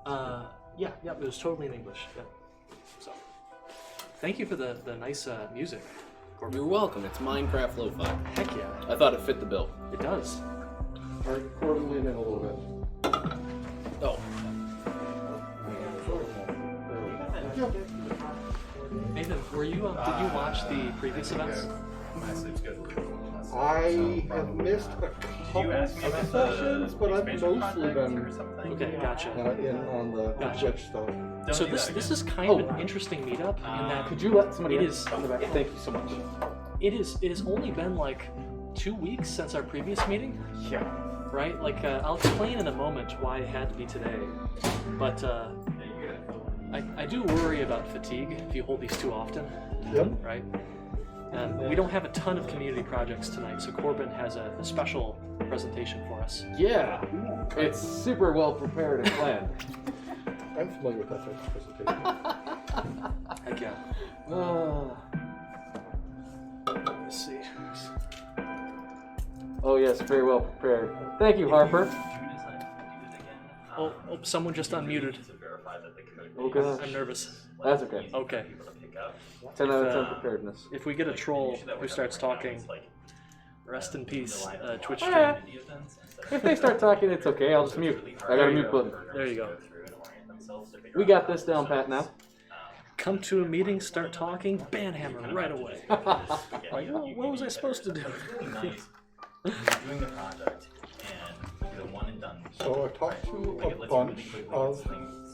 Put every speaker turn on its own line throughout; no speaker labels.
Yeah, it was totally in English. Yeah. So, thank you for the nice music, Corbin.
You're welcome. It's Minecraft Lo-Fi.
Heck yeah.
I thought it fit the bill.
It does.
All right, Corbin, lean in a little bit.
Oh.
Nathan, were you? Did you watch the previous events?
I have missed a couple of sessions, but I've mostly been
Okay, gotcha.
in on the
Gotcha.
Twitch stuff.
So this is kind of an interesting meetup in that
Could you let somebody
it
in?
is.
Thank you so much.
It has only been like 2 weeks since our previous meeting.
Yeah.
Right? Like, I'll explain in a moment why it had to be today. But I do worry about fatigue if you hold these too often.
Yep.
Right? And we don't have a ton of community projects tonight, so Corbin has a special presentation for us.
Yeah. It's super well prepared and planned.
I'm familiar with that type of presentation.
Heck yeah. Let's see.
Oh yes, very well prepared. Thank you, Harper.
Oh, someone just unmuted.
Oh gosh.
I'm nervous.
That's okay.
Okay.
10 out of 10 preparedness.
If we get a troll who starts talking, rest in peace, Twitch stream.
Yeah. If they start talking, it's okay. I'll just mute. I got a mute button.
There you go.
We got this down pat now.
Come to a meeting, start talking, banhammer right away. Like, oh, what was I supposed to do?
Doing the project and the one and done.
So I've talked to a bunch of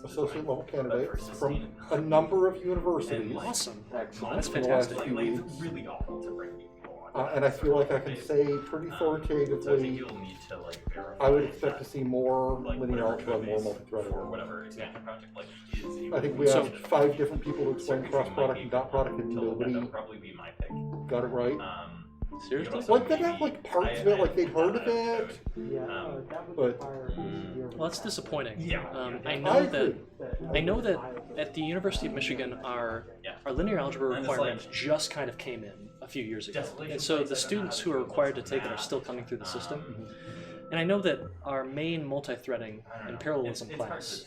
associate level candidates from a number of universities.
Awesome.
Excellent.
That's
in the last
fantastic.
few weeks.
Really awful to bring people on.
And I feel like I can say pretty authoritatively,
You'll need to verify.
I would expect to see more linear algebra, more
or
multi-threaded.
whatever expansion project is.
I think we have 5 different people who explain cross product and dot product, and nobody
That'll probably be my pick.
got it right.
Seriously?
Like they got like parts of it, like they'd heard of it, but
Well, that's disappointing.
Yeah.
I
I
know that at the University of Michigan, our linear algebra requirement just kind of came in a few years ago, and so the students who are required to take it are still coming through the system. And I know that our main multi-threading and parallelism class,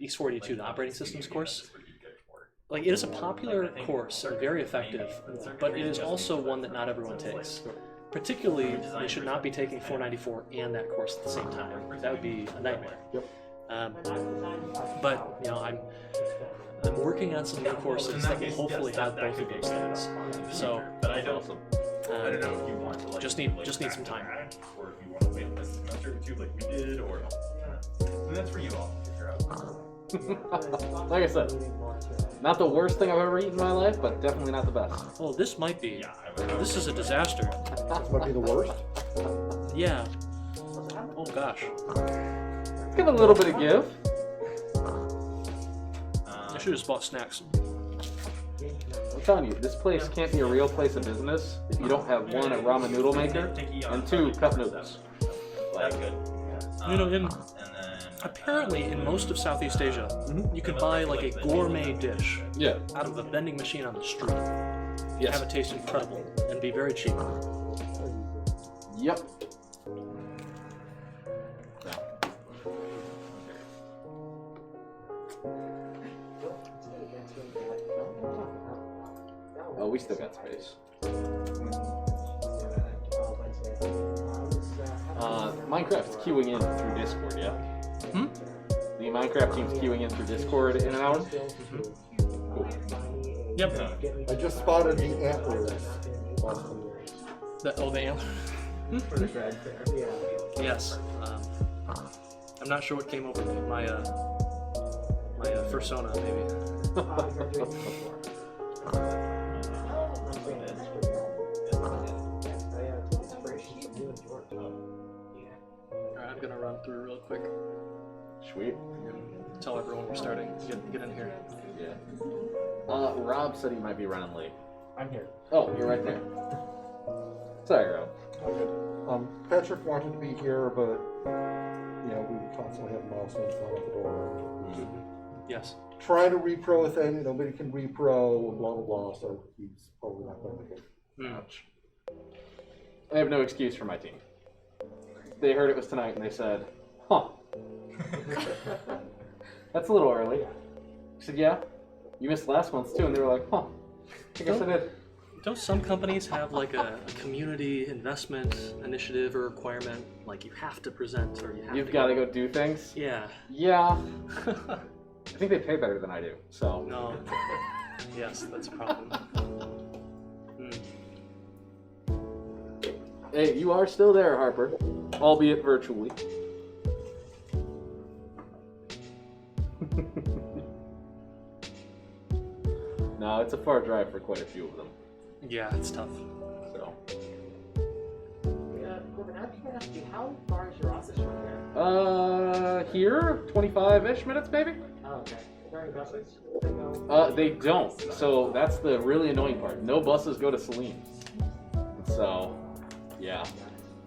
X42, the operating systems course, like, it is a popular course and very effective, but it is also one that not everyone takes. Particularly, they should not be taking 494 and that course at the same time. That would be a nightmare.
Yep.
But, you know, I'm working on some new courses that will hopefully have both of those things. So,
I don't know if you want to
just need some time.
or if you want to wait this semester too, like we did, or and that's for you all to figure out.
Like I said, not the worst thing I've ever eaten in my life, but definitely not the best.
Oh, this might be. This is a disaster.
this might be the worst.
Yeah. Oh gosh.
Give it a little bit of give.
I should have just bought snacks.
I'm telling you, this place can't be a real place of business if you don't have 1, a ramen noodle maker, and 2, cup noodles.
That's good.
You know, in
And then
apparently in most of Southeast Asia, you can buy like a gourmet dish
Yeah.
out of a vending machine on the street.
Yes.
Have it taste incredible and be very cheap.
Yep. Oh, we still got space. Minecraft's queuing in through Discord, yeah? The Minecraft team's queuing in through Discord in an hour? Cool.
Yep.
I just spotted the antlers.
The antler. Yes. I'm not sure what came over me. My persona, maybe. Alright, I'm gonna run through real quick.
Sweet.
Tell everyone we're starting. Get in here.
Yeah. Rob said he might be running late.
I'm here.
Oh, you're right there. Sorry, Rob.
Patrick wanted to be here, but you know we would constantly have milestones flying out the door.
Yes.
Trying to repro a thing, nobody can repro, and blah blah blah. So he's probably not going to make it.
Ouch.
I have no excuse for my team. They heard it was tonight and they said, huh. That's a little early. I said, yeah. You missed last month's too, and they were like, huh. I guess I did.
Don't some companies have like a community investment initiative or requirement? Like you have to present or
You've got to go do things?
Yeah.
Yeah. I think they pay better than I do, so.
No. Yes, that's a problem.
Hey, you are still there, Harper, albeit virtually. No, it's a far drive for quite a few of them.
Yeah, it's tough.
So.
Yeah, Corbin, I can ask you, how far is your office from here?
Here, 25-ish minutes, maybe?
Oh, okay. Are there any buses?
They don't. So that's the really annoying part. No buses go to Saline. So, yeah.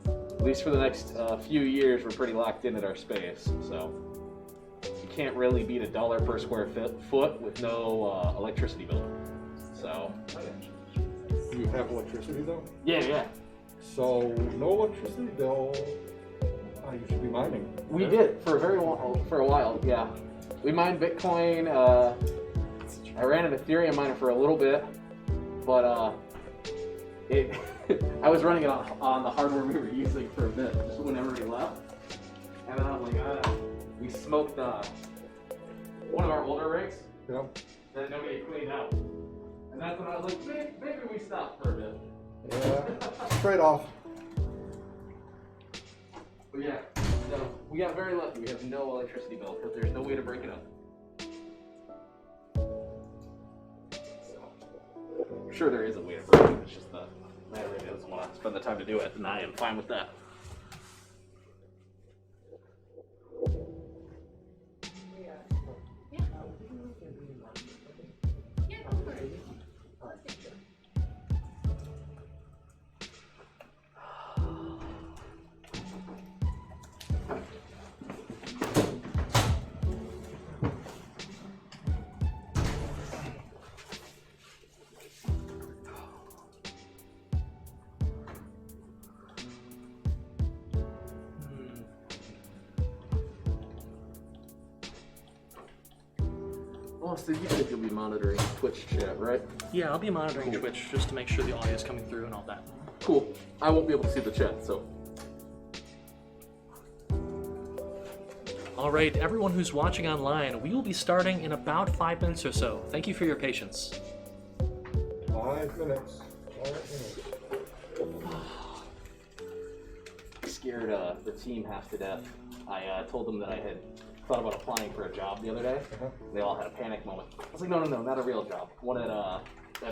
At least for the next few years, we're pretty locked in at our space. So, you can't really beat $1 per square foot with no electricity bill. So.
Do you have electricity though?
Yeah.
So no electricity bill. You should be mining.
We did for a while. Yeah. We mined Bitcoin. I ran an Ethereum miner for a little bit, but I was running it on the hardware we were using for a bit, just whenever we left. And then I was like, we smoked one of our older rigs that nobody had cleaned out. And that's when I was like, maybe we stop for a bit.
Yeah. Straight off.
But yeah, so we got very lucky. We have no electricity bill because there's no way to break it up. I'm sure there is a way to break it. It's just the man really doesn't want to spend the time to do it, and I am fine with that. Austin, you said you'll be monitoring Twitch chat, right?
Yeah, I'll be monitoring Twitch just to make sure the audio is coming through and all that.
Cool. I won't be able to see the chat, so.
All right, everyone who's watching online, we will be starting in about 5 minutes or so. Thank you for your patience.
5 minutes.
I scared the team half to death. I told them that I had thought about applying for a job the other day. They all had a panic moment. I was like, no, not a real job. One at an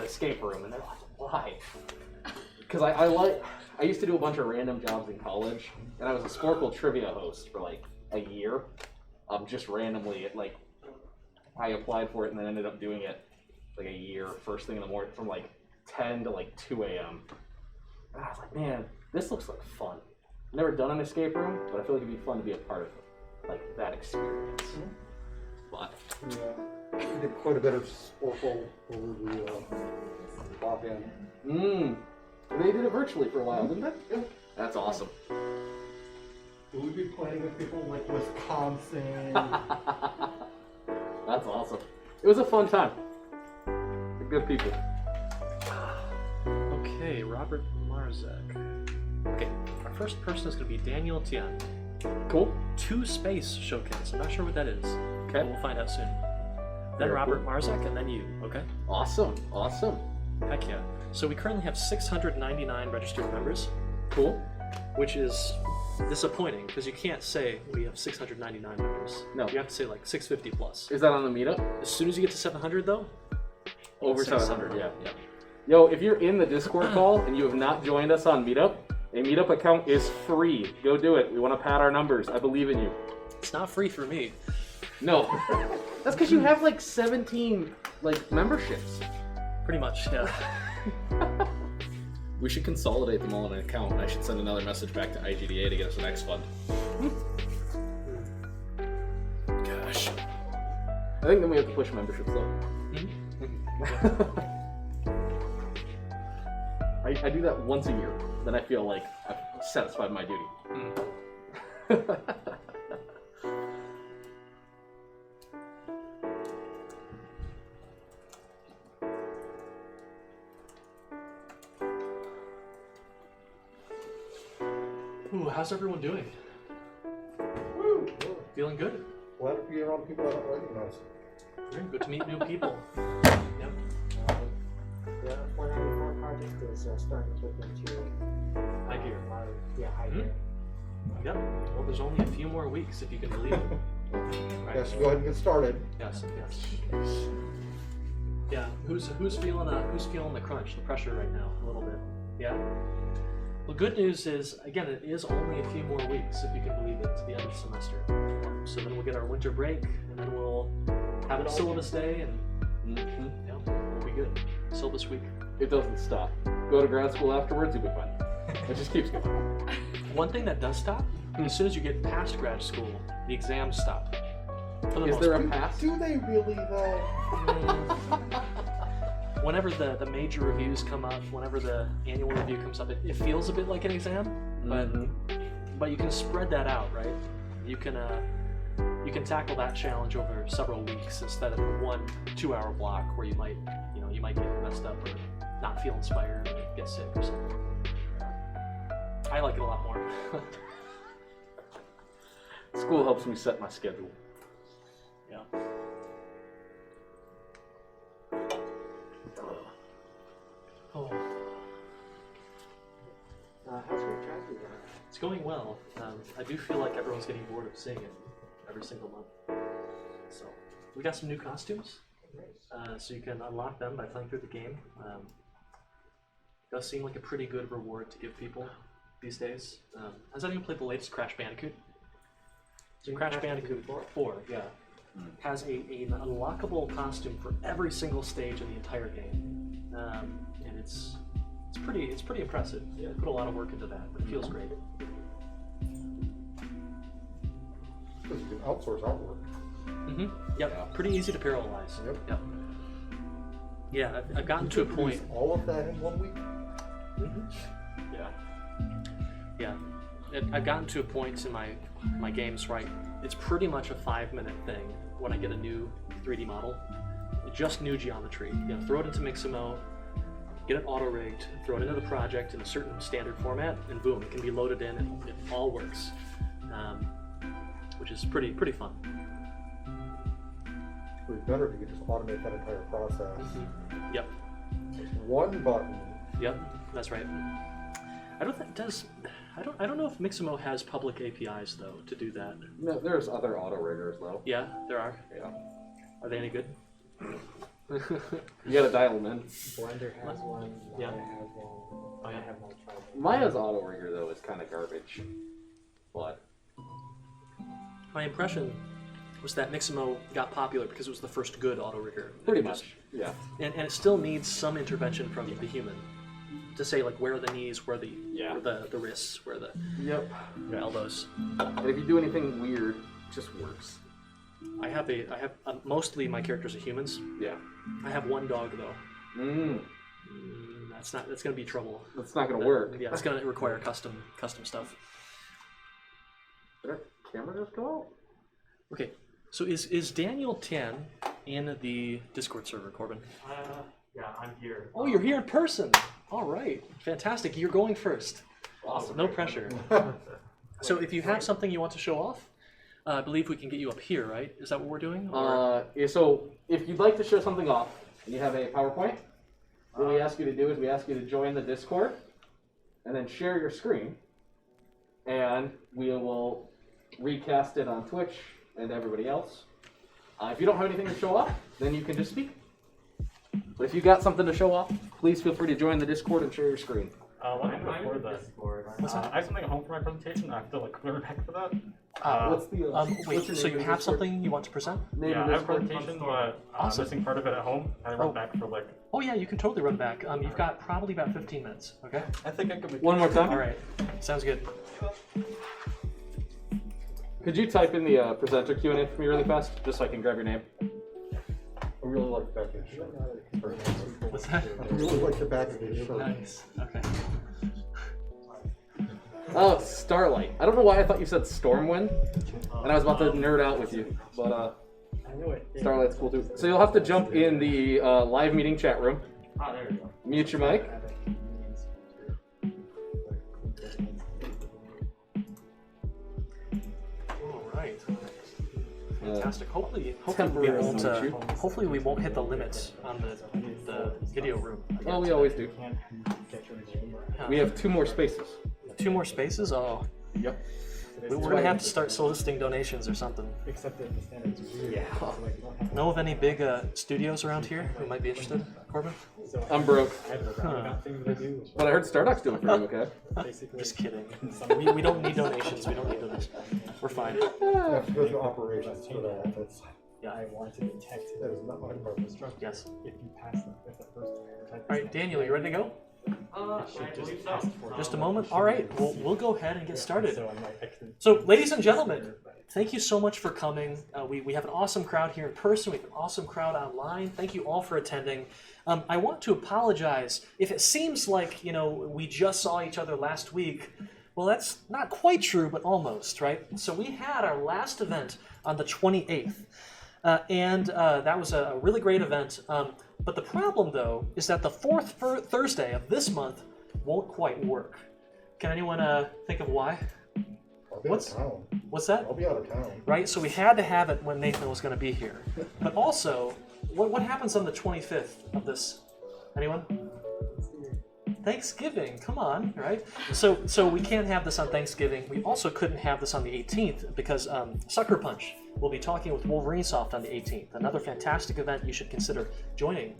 escape room, and they're like, why? Because I used to do a bunch of random jobs in college, and I was a Sporkle trivia host for like a year. Just randomly, I applied for it and then ended up doing it like a year, first thing in the morning, from like 10 to like 2 a.m. And I was like, man, this looks like fun. I've never done an escape room, but I feel like it'd be fun to be a part of like that experience. But
yeah, we did quite a bit of Sporkle over the lock-in.
They did it virtually for a while, didn't they? Yeah. That's awesome.
We'd be playing with people like Wisconsin.
That's awesome. It was a fun time. They're good people.
Okay, Robert Marzek. Okay, our first person is going to be Daniel Tian.
Cool.
2 space showcase. I'm not sure what that is.
Okay.
But we'll find out soon. Then
Very
Robert Marzek, and then you. Okay.
Awesome.
Heck yeah. So we currently have 699 registered members.
Cool.
Which is disappointing because you can't say we have 699 members.
No.
You have to say like 650 plus.
Is that on the meetup?
As soon as you get to 700 though.
Over
600.
700. Yeah. Yo, if you're in the Discord call and you have not joined us on Meetup, a Meetup account is free. Go do it. We want to pad our numbers. I believe in you.
It's not free for me.
No. That's because you have like 17 memberships.
Pretty much, yeah.
We should consolidate them all in an account, and I should send another message back to IGDA to get us an X fund. Gosh. I think then we have to push memberships though. I do that once a year, then I feel like I've satisfied my duty.
Ooh, how's everyone doing?
Woo!
Feeling good?
Glad to be around people I don't recognize.
Very good to meet new people. Yep.
The 494 project is starting to look into.
I hear.
Yeah, I hear.
Yep. Well, there's only a few more weeks, if you can believe it. Right.
Yes, go ahead and get started.
Yes. Yeah. Who's feeling the crunch, the pressure right now? A little bit. Yeah. Well, good news is, again, it is only a few more weeks, if you can believe it, to the end of the semester. So then we'll get our winter break, and then we'll have a syllabus day, and yeah, we'll be good. Syllabus week.
It doesn't stop. Go to grad school afterwards, you'll be fine. It just keeps going.
One thing that does stop, as soon as you get past grad school, the exams stop. For the
Is
most
there
part.
a pass?
Do they really though?
Whenever the major reviews come up, whenever the annual review comes up, it feels a bit like an exam, but you can spread that out, right? You can tackle that challenge over several weeks instead of a 1-2 hour block where you might get messed up or not feel inspired or get sick or something. I like it a lot more.
School helps me set my schedule.
Yeah. Oh.
How's your tracking going?
It's going well. I do feel like everyone's getting bored of seeing it every single month. So we got some new costumes, so you can unlock them by playing through the game. It does seem like a pretty good reward to give people these days. Has anyone played the latest Crash Bandicoot? So Crash Bandicoot 4, yeah, has an unlockable costume for every single stage in the entire game, and it's pretty impressive. Yeah, put a lot of work into that, but it feels great.
Because you can outsource artwork.
Mm-hmm. Yep.
Yeah.
Pretty easy to parallelize.
Yep.
Yeah, I've gotten to a point.
All of that in 1 week?
Yeah.
Yeah, I've gotten to a point in my games, right? It's pretty much a 5-minute thing when I get a new 3D model. Just new geometry. You know, throw it into Mixamo, get it auto-rigged, throw it into the project in a certain standard format, and boom, it can be loaded in and it all works. Which is pretty fun.
It would be better if you could just automate that entire process.
Yep.
Just one button.
Yep, that's right. I don't know if Mixamo has public APIs though to do that.
No, there's other auto riggers though.
Yeah, there are.
Yeah.
Are they any good?
You gotta dial them in.
Blender has one.
Yeah.
Maya has one. I have not tried one.
Maya's auto rigger though is kind of garbage, but
My impression was that Mixamo got popular because it was the first good auto rigger.
pretty much. Yeah.
And it still needs some intervention from the human to say like where are the knees, where the wrists, where the elbows.
And if you do anything weird, it just works.
I have mostly my characters are humans.
Yeah.
I have one dog though. That's gonna be trouble.
That's not gonna work.
Yeah, it's gonna require custom stuff.
Did our camera just go out?
Okay, so is Daniel 10 in the Discord server, Corbin?
Yeah, I'm here.
Oh, you're here in person. All right, fantastic. You're going first.
Awesome.
No pressure. So if you have something you want to show off, I believe we can get you up here, right? Is that what we're doing?
Yeah, so if you'd like to show something off and you have a PowerPoint, what we ask you to do is we ask you to join the Discord and then share your screen, and we will recast it on Twitch and everybody else. If you don't have anything to show off, then you can just speak. But if you got something to show off, please feel free to join the Discord and share your screen.
Let me record that. I have something at home for my presentation. I have to clear back for that.
What's the
wait, so you have something you want to present?
Yeah, I have a presentation, but I'm
Awesome.
missing part of it at home. I run back for like.
Oh yeah, you can totally run back. You've got probably about 15 minutes, okay?
I think I could make
One more time.
All right, sounds good.
Could you type in the presenter Q&A for me really fast, just so I can grab your name?
I really like the back of his shirt.
What's that?
I really like the back of his shirt.
Nice, okay.
Oh, Starlight. I don't know why I thought you said Stormwind, and I was about to nerd out with you, but
I knew it.
Starlight's cool too. So you'll have to jump in the live meeting chat room,
there you go.
mute your mic,
Fantastic. Hopefully we
temporary
won't.
issue.
Hopefully we won't hit the limits on the video room.
Well, we always do. We have 2 more spaces.
2 more spaces. Oh,
Yep.
we're gonna have to start soliciting donations or something.
Except that the standards are really
Yeah.
so like you don't have
Know of any big studios around here who might be interested, Corbin?
so
I'm broke.
I have a roundabout thing that I do, which
But I heard Stardock's doing pretty okay.
basically
Just kidding. We don't need donations. We don't need donations. We're fine.
You have to go through operations for that. That's,
I want to detect
that is not my purpose.
Yes.
if you pass them if the first type
All right, Daniel, you ready to go?
it should just pass for
Just a moment. All right, we'll go ahead and get started.
So I'm like I can
So, ladies and gentlemen, thank you so much for coming. We have an awesome crowd here in person. We have an awesome crowd online. Thank you all for attending. I want to apologize if it seems like we just saw each other last week. Well, that's not quite true, but almost, right? So we had our last event on the 28th, and that was a really great event. But the problem, though, is that the 4th Thursday of this month won't quite work. Can anyone think of why?
I'll be
What's-
out of town.
What's that?
I'll be out of town.
Right, so we had to have it when Nathan was going to be here. But also, what happens on the 25th of this? Anyone? Thanksgiving, come on, right? So we can't have this on Thanksgiving. We also couldn't have this on the 18th because Sucker Punch will be talking with Wolverine Soft on the 18th. Another fantastic event you should consider joining.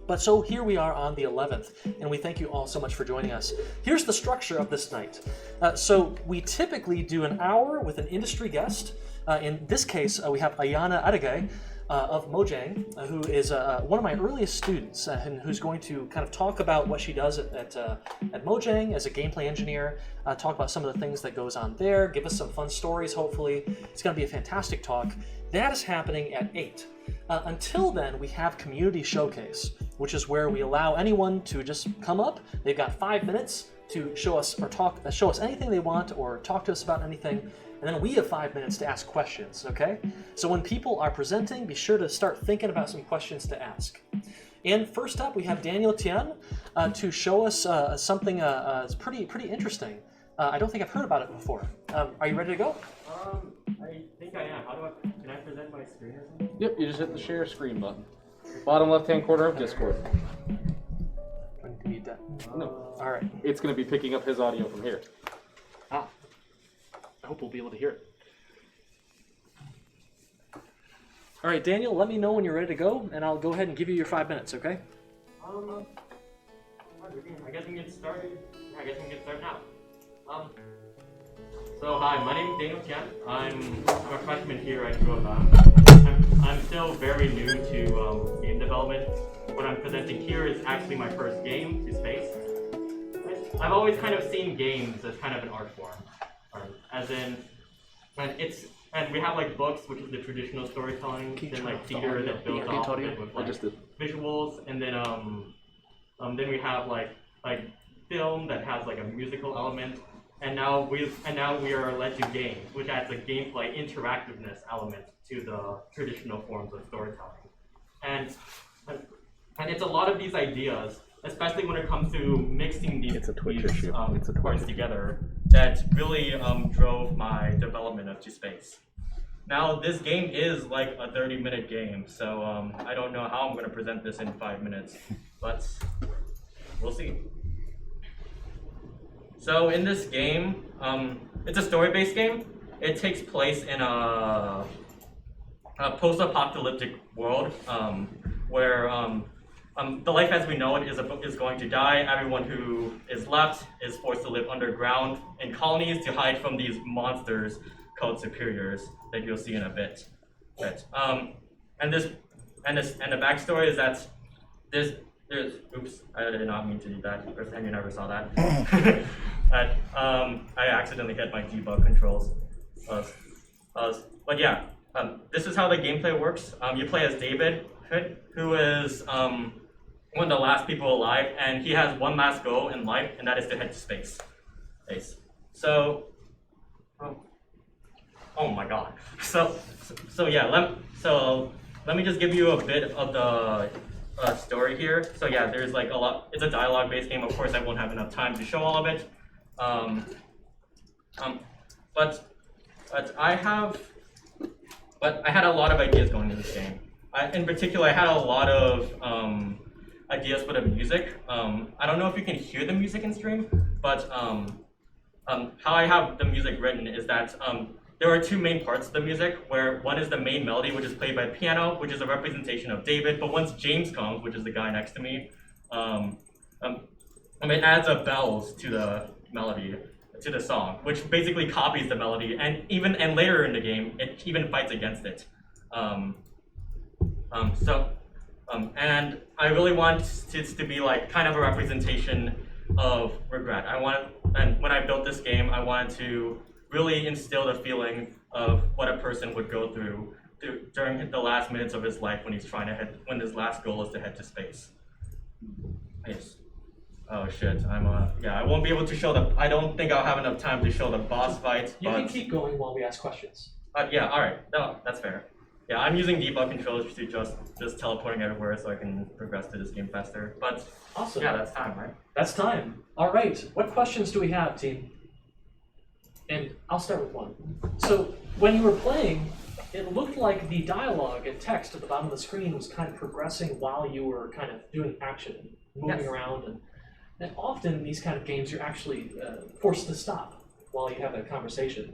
But so here we are on the 11th, and we thank you all so much for joining us. Here's the structure of this night. So we typically do an hour with an industry guest. In this case, we have Ayana Adegay of Mojang, who is one of my earliest students, and who's going to kind of talk about what she does at Mojang as a gameplay engineer, talk about some of the things that goes on there, give us some fun stories, hopefully. It's going to be a fantastic talk. That is happening at 8. Until then, we have Community Showcase, which is where we allow anyone to just come up. They've got 5 minutes to show us or show us anything they want or talk to us about anything, and then we have 5 minutes to ask questions, okay? So when people are presenting, be sure to start thinking about some questions to ask. And first up, we have Daniel Tian to show us something pretty interesting. I don't think I've heard about it before. Are you ready to go?
I think I am. Can I present my screen or something?
Yep, you just hit the share screen button. Bottom left-hand corner of Discord.
Do I need to mute that?
No.
All right.
It's going to be picking up his audio from here.
I hope we'll be able to hear it. All right, Daniel, let me know when you're ready to go, and I'll go ahead and give you your 5 minutes, okay?
I guess we can get started. I guess we can get started now. So hi, my name is Daniel Tian. I'm a freshman here at Crowdfunding. I'm still very new to game development. What I'm presenting here is actually my first game, to space. I've always kind of seen games as kind of an art form, as in, and we have like books, which is the traditional storytelling, then like theater that builds off of it with like visuals, and then we have like film that has like a musical element, and now we are led to games, which adds a gameplay interactiveness element to the traditional forms of storytelling, and it's a lot of these ideas, especially when it comes to mixing these parts together, that really drove my development of To Space. Now, this game is like a 30-minute game, so I don't know how I'm going to present this in 5 minutes, but we'll see. So in this game, it's a story-based game. It takes place in a post-apocalyptic world where the life as we know it is going to die. Everyone who is left is forced to live underground in colonies to hide from these monsters called superiors that you'll see in a bit. And the backstory is that there's oops, I did not mean to do that. First time you never saw that. I accidentally hit my debug controls. But yeah, this is how the gameplay works. You play as David, who is one of the last people alive, and he has one last goal in life, and that is to head to space. So, oh my god. So yeah. Let me just give you a bit of the story here. So yeah, there's like a lot. It's a dialogue-based game. Of course, I won't have enough time to show all of it. But I have but I had a lot of ideas going into this game. In particular, I had a lot of ideas for the music. I don't know if you can hear the music in stream, but how I have the music written is that there are two main parts of the music, where one is the main melody, which is played by piano, which is a representation of David, but once James comes, which is the guy next to me, it adds a bells to the melody, to the song, which basically copies the melody, and later in the game, it even fights against it. And I really want it to be like kind of a representation of regret. And when I built this game, I wanted to really instill the feeling of what a person would go through during the last minutes of his life when when his last goal is to head to space. Yes. Oh shit, I won't be able to show I don't think I'll have enough time to show the boss fight.
You can keep going while we ask questions.
Yeah, alright, no, that's fair. Yeah, I'm using debug controls to just teleporting everywhere so I can progress to this game faster. But
awesome.
Yeah, that's time, right?
That's time. All right, what questions do we have, team? And I'll start with one. So when you were playing, it looked like the dialogue and text at the bottom of the screen was kind of progressing while you were kind of doing action, moving around, and often in these kind of games you're actually forced to stop while you have a conversation.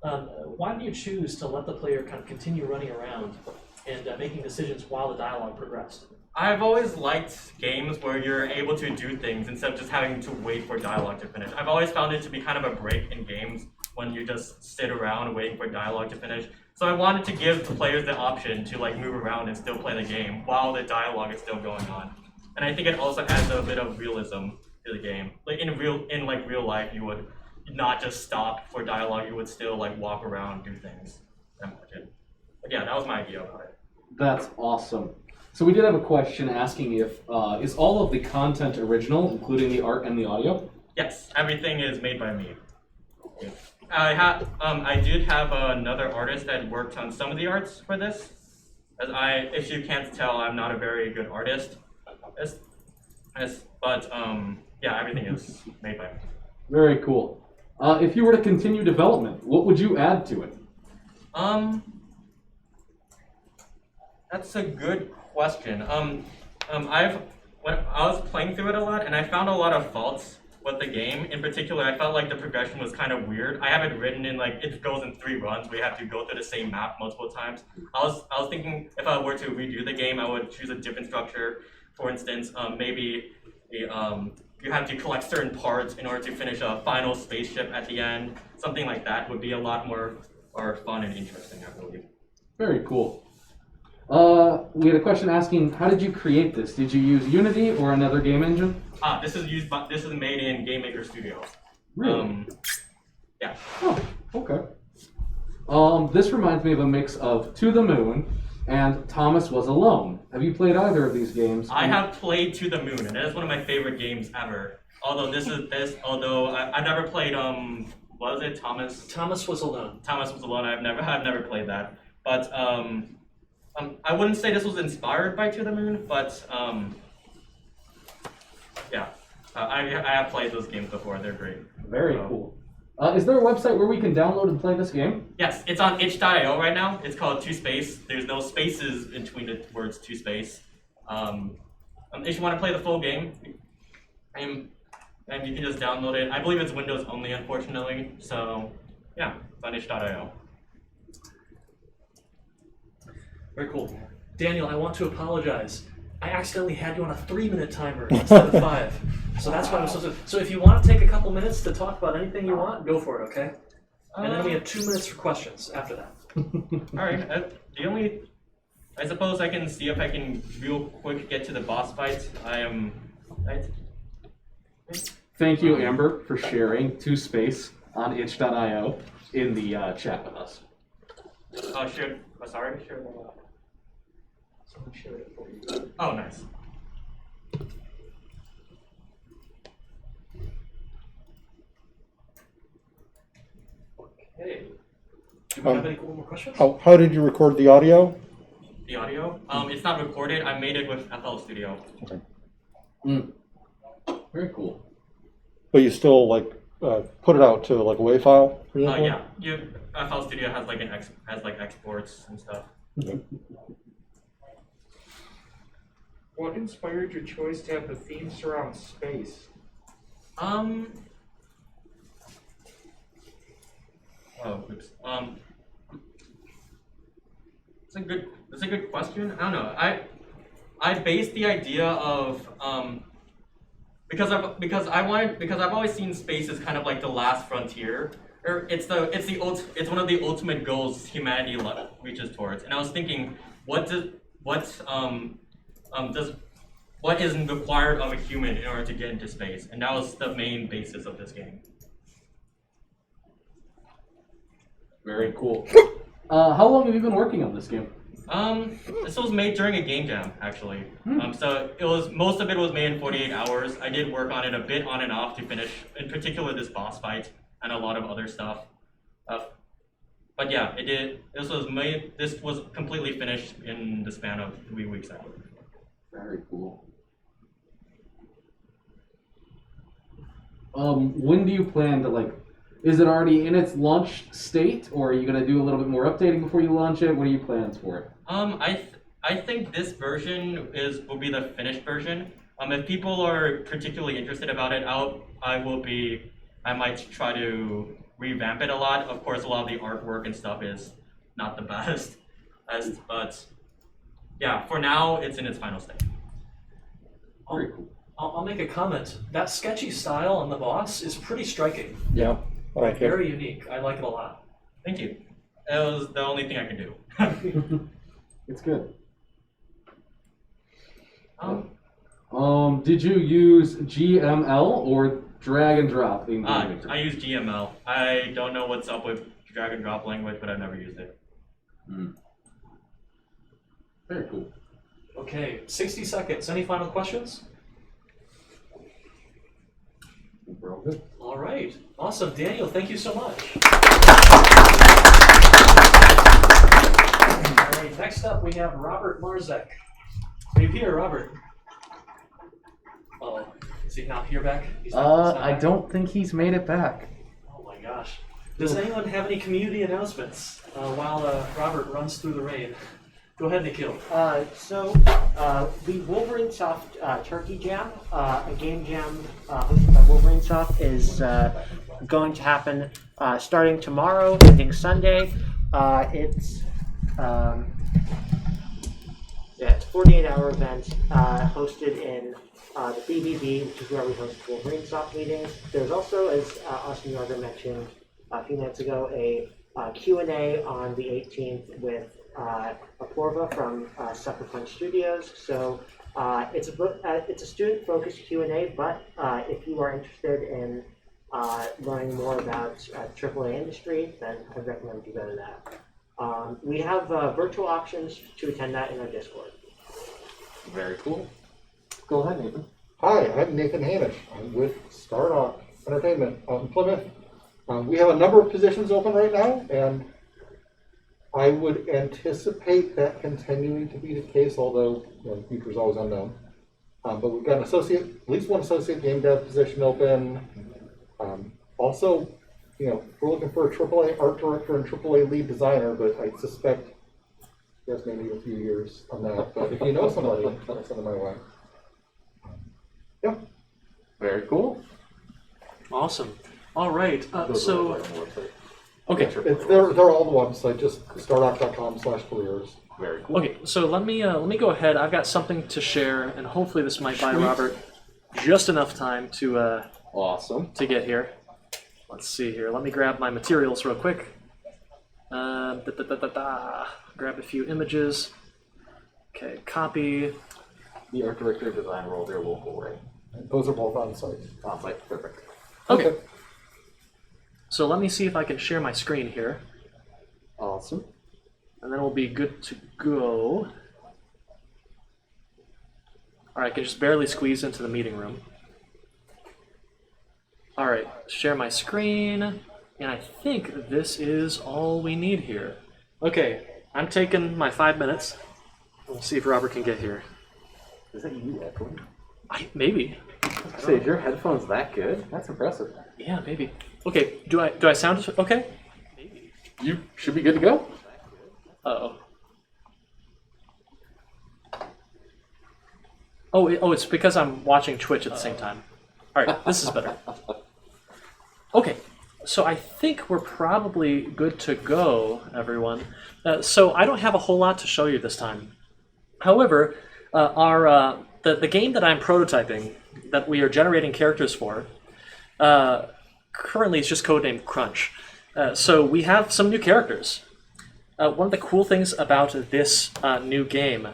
Why do you choose to let the player kind of continue running around and making decisions while the dialogue progressed?
I've always liked games where you're able to do things instead of just having to wait for dialogue to finish. I've always found it to be kind of a break in games when you just sit around waiting for dialogue to finish. So I wanted to give the players the option to like move around and still play the game while the dialogue is still going on. And I think it also adds a bit of realism to the game. Like in real life, you would not just stop for dialogue, you would still like walk around, do things. But yeah, that was my idea about it.
That's awesome. So we did have a question asking if, is all of the content original, including the art and the audio?
Yes, everything is made by me. I did have another artist that worked on some of the arts for this. If you can't tell, I'm not a very good artist. But yeah, everything is made by me.
Very cool. If you were to continue development, what would you add to it?
That's a good question. When I was playing through it a lot, and I found a lot of faults with the game. In particular, I felt like the progression was kind of weird. I have it written in like it goes in 3 runs. We have to go through the same map multiple times. I was thinking if I were to redo the game, I would choose a different structure. For instance, maybe you have to collect certain parts in order to finish a final spaceship at the end. Something like that would be a lot more fun and interesting, I believe.
Very cool. We had a question asking, how did you create this? Did you use Unity or another game engine?
This is made in Game Maker Studio.
Really?
Yeah.
Oh, okay. This reminds me of a mix of To the Moon and Thomas Was Alone. Have you played either of these games?
I have played To the Moon, and that is one of my favorite games ever. Although I've never played what was it? Thomas Was Alone. Thomas Was Alone. I've never played that. But I wouldn't say this was inspired by To the Moon, but yeah, I have played those games before. They're great.
Very cool. Is there a website where we can download and play this game?
Yes, it's on itch.io right now. It's called 2Space. There's no spaces in between the words 2Space. If you want to play the full game, and you can just download it. I believe it's Windows only, unfortunately. So yeah, it's on itch.io.
Very cool. Daniel, I want to apologize. I accidentally had you on a 3-minute timer instead of 5. So that's why I was supposed to. So if you want to take a couple minutes to talk about anything you want, go for it, okay? And then we have 2 minutes for questions after that.
All right. I suppose I can see if I can real quick get to the boss fight.
Thank you, Amber, for sharing 2Space on itch.io in the chat with us.
Oh, sure. Sorry, sure.
Someone shared it for you.
Oh, nice.
Okay. Do we have any more questions?
How did you record the audio?
The audio? It's not recorded. I made it with FL Studio.
Okay.
Very cool.
But you still like put it out to like a WAV file? For example?
Yeah. FL Studio has like exports and stuff.
What inspired your choice to have the theme surround space?
Oh, oops. It's a good question. I don't know. I based the idea of because I've always seen space as kind of like the last frontier. Or it's one of the ultimate goals humanity reaches towards. And I was thinking, what is required of a human in order to get into space? And that was the main basis of this game.
Very cool. How long have you been working on this game?
This was made during a game jam, actually. So most of it was made in 48 hours. I did work on it a bit on and off to finish, in particular this boss fight and a lot of other stuff. But yeah, it did. This was completely finished in the span of 3 weeks, I believe.
Very cool. When do you plan to is it already in its launch state, or are you gonna do a little bit more updating before you launch it? What are your plans for it?
I think this version will be the finished version. If people are particularly interested about it, I might try to revamp it a lot. Of course, a lot of the artwork and stuff is not the best, but yeah, for now it's in its final state.
Very cool.
I'll make a comment. That sketchy style on the boss is pretty striking.
Yeah.
Very unique. I like it a lot.
Thank you. That was the only thing I can do.
It's good. Did you use GML or drag and drop?
I use GML. I don't know what's up with drag and drop language, but I've never used it.
Very cool.
Okay, 60 seconds. Any final questions?
We're all good.
All right. Awesome. Daniel, thank you so much. All right, next up we have Robert Marzek. Are you here, Robert? Oh, is he not here back? He's not
I
back?
don't think he's made it back.
Oh my gosh. Does anyone have any community announcements while Robert runs through the rain? Go ahead, Nikhil.
The Wolverine Soft Turkey Jam, a game jam hosted by Wolverine Soft, is going to happen starting tomorrow, ending Sunday. It's a 48-hour event hosted in the BBB, which is where we host Wolverine Soft meetings. There's also, as Austin Yarger mentioned a few minutes ago, a Q&A on the 18th with Apoorva from Sucker Punch Studios. So it's a student-focused Q&A, but if you are interested in learning more about AAA industry, then I recommend you go to that. We have virtual options to attend that in our Discord.
Very cool. Go ahead, Nathan.
Hi, I'm Nathan Hamish. I'm with Stardock Entertainment out in Plymouth. We have a number of positions open right now, and I would anticipate that continuing to be the case, although the future is always unknown. But we've got at least one associate game dev position open. Also, we're looking for a AAA art director and AAA lead designer, but I suspect you guys may need a few years on that. But if you know somebody, send them my way. Yeah.
Very cool.
Awesome. All right. Okay.
They're all the website, just stardock.com/careers.
Very cool.
Okay, so let me go ahead. I've got something to share, and hopefully this might buy Robert just enough time to
awesome
to get here. Let's see here. Let me grab my materials real quick. Grab a few images. Okay, copy.
The art director design role, they're local, right?
Those are both on site.
On site, perfect.
Okay. So let me see if I can share my screen here.
Awesome.
And then we'll be good to go. All right, I can just barely squeeze into the meeting room. All right, share my screen. And I think this is all we need here. Okay, I'm taking my 5 minutes. We'll see if Robert can get here.
Is that you echoing?
Maybe.
Say, is your headphones that good? That's impressive.
Yeah, maybe. Okay, do I sound okay?
You should be good to go.
Uh-oh. Oh, it's because I'm watching Twitch at the same time. All right, this is better. Okay, so I think we're probably good to go, everyone. So I don't have a whole lot to show you this time. However, the game that I'm prototyping, that we are generating characters for, currently is just codenamed Crunch. So we have some new characters. One of the cool things about this new game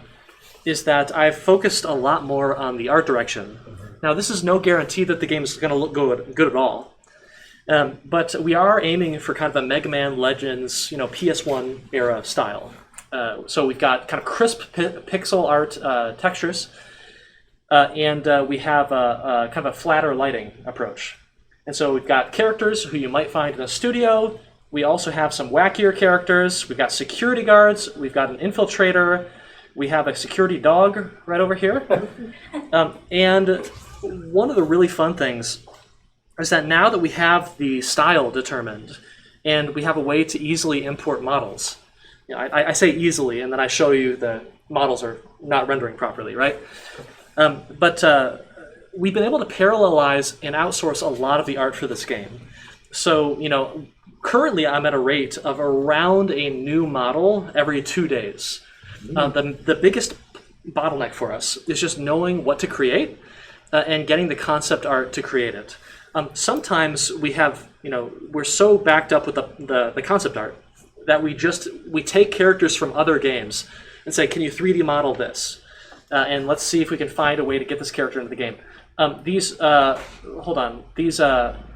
is that I've focused a lot more on the art direction. Now, this is no guarantee that the game is going to look good at all. But we are aiming for kind of a Mega Man Legends, PS1 era style. So we've got kind of crisp pixel art textures, and we have kind of a flatter lighting approach. And so we've got characters who you might find in a studio. We also have some wackier characters. We've got security guards. We've got an infiltrator. We have a security dog right over here. And one of the really fun things is that now that we have the style determined and we have a way to easily import models, I say easily, and then I show you the models are not rendering properly, right? But we've been able to parallelize and outsource a lot of the art for this game. So, currently I'm at a rate of around a new model every 2 days. The biggest bottleneck for us is just knowing what to create and getting the concept art to create it. Sometimes we have, we're so backed up with the concept art that we take characters from other games and say, can you 3D model this? And let's see if we can find a way to get this character into the game. These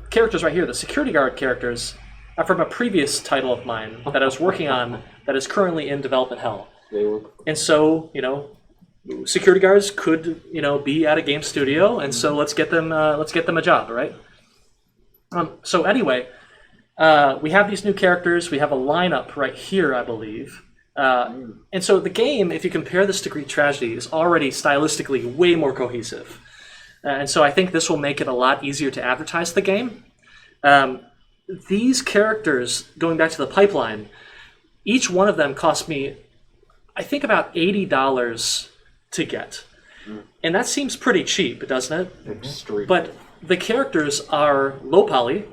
characters right here, the security guard characters, are from a previous title of mine that I was working on that is currently in development hell. And so, security guards could, be at a game studio, and so let's get them a job, right? So anyway, we have these new characters. We have a lineup right here, I believe. And so the game, if you compare this to Greek Tragedy, is already stylistically way more cohesive. And so I think this will make it a lot easier to advertise the game. These characters, going back to the pipeline, each one of them cost me, I think, about $80 to get. And that seems pretty cheap, doesn't it?
Extreme.
But the characters are low poly,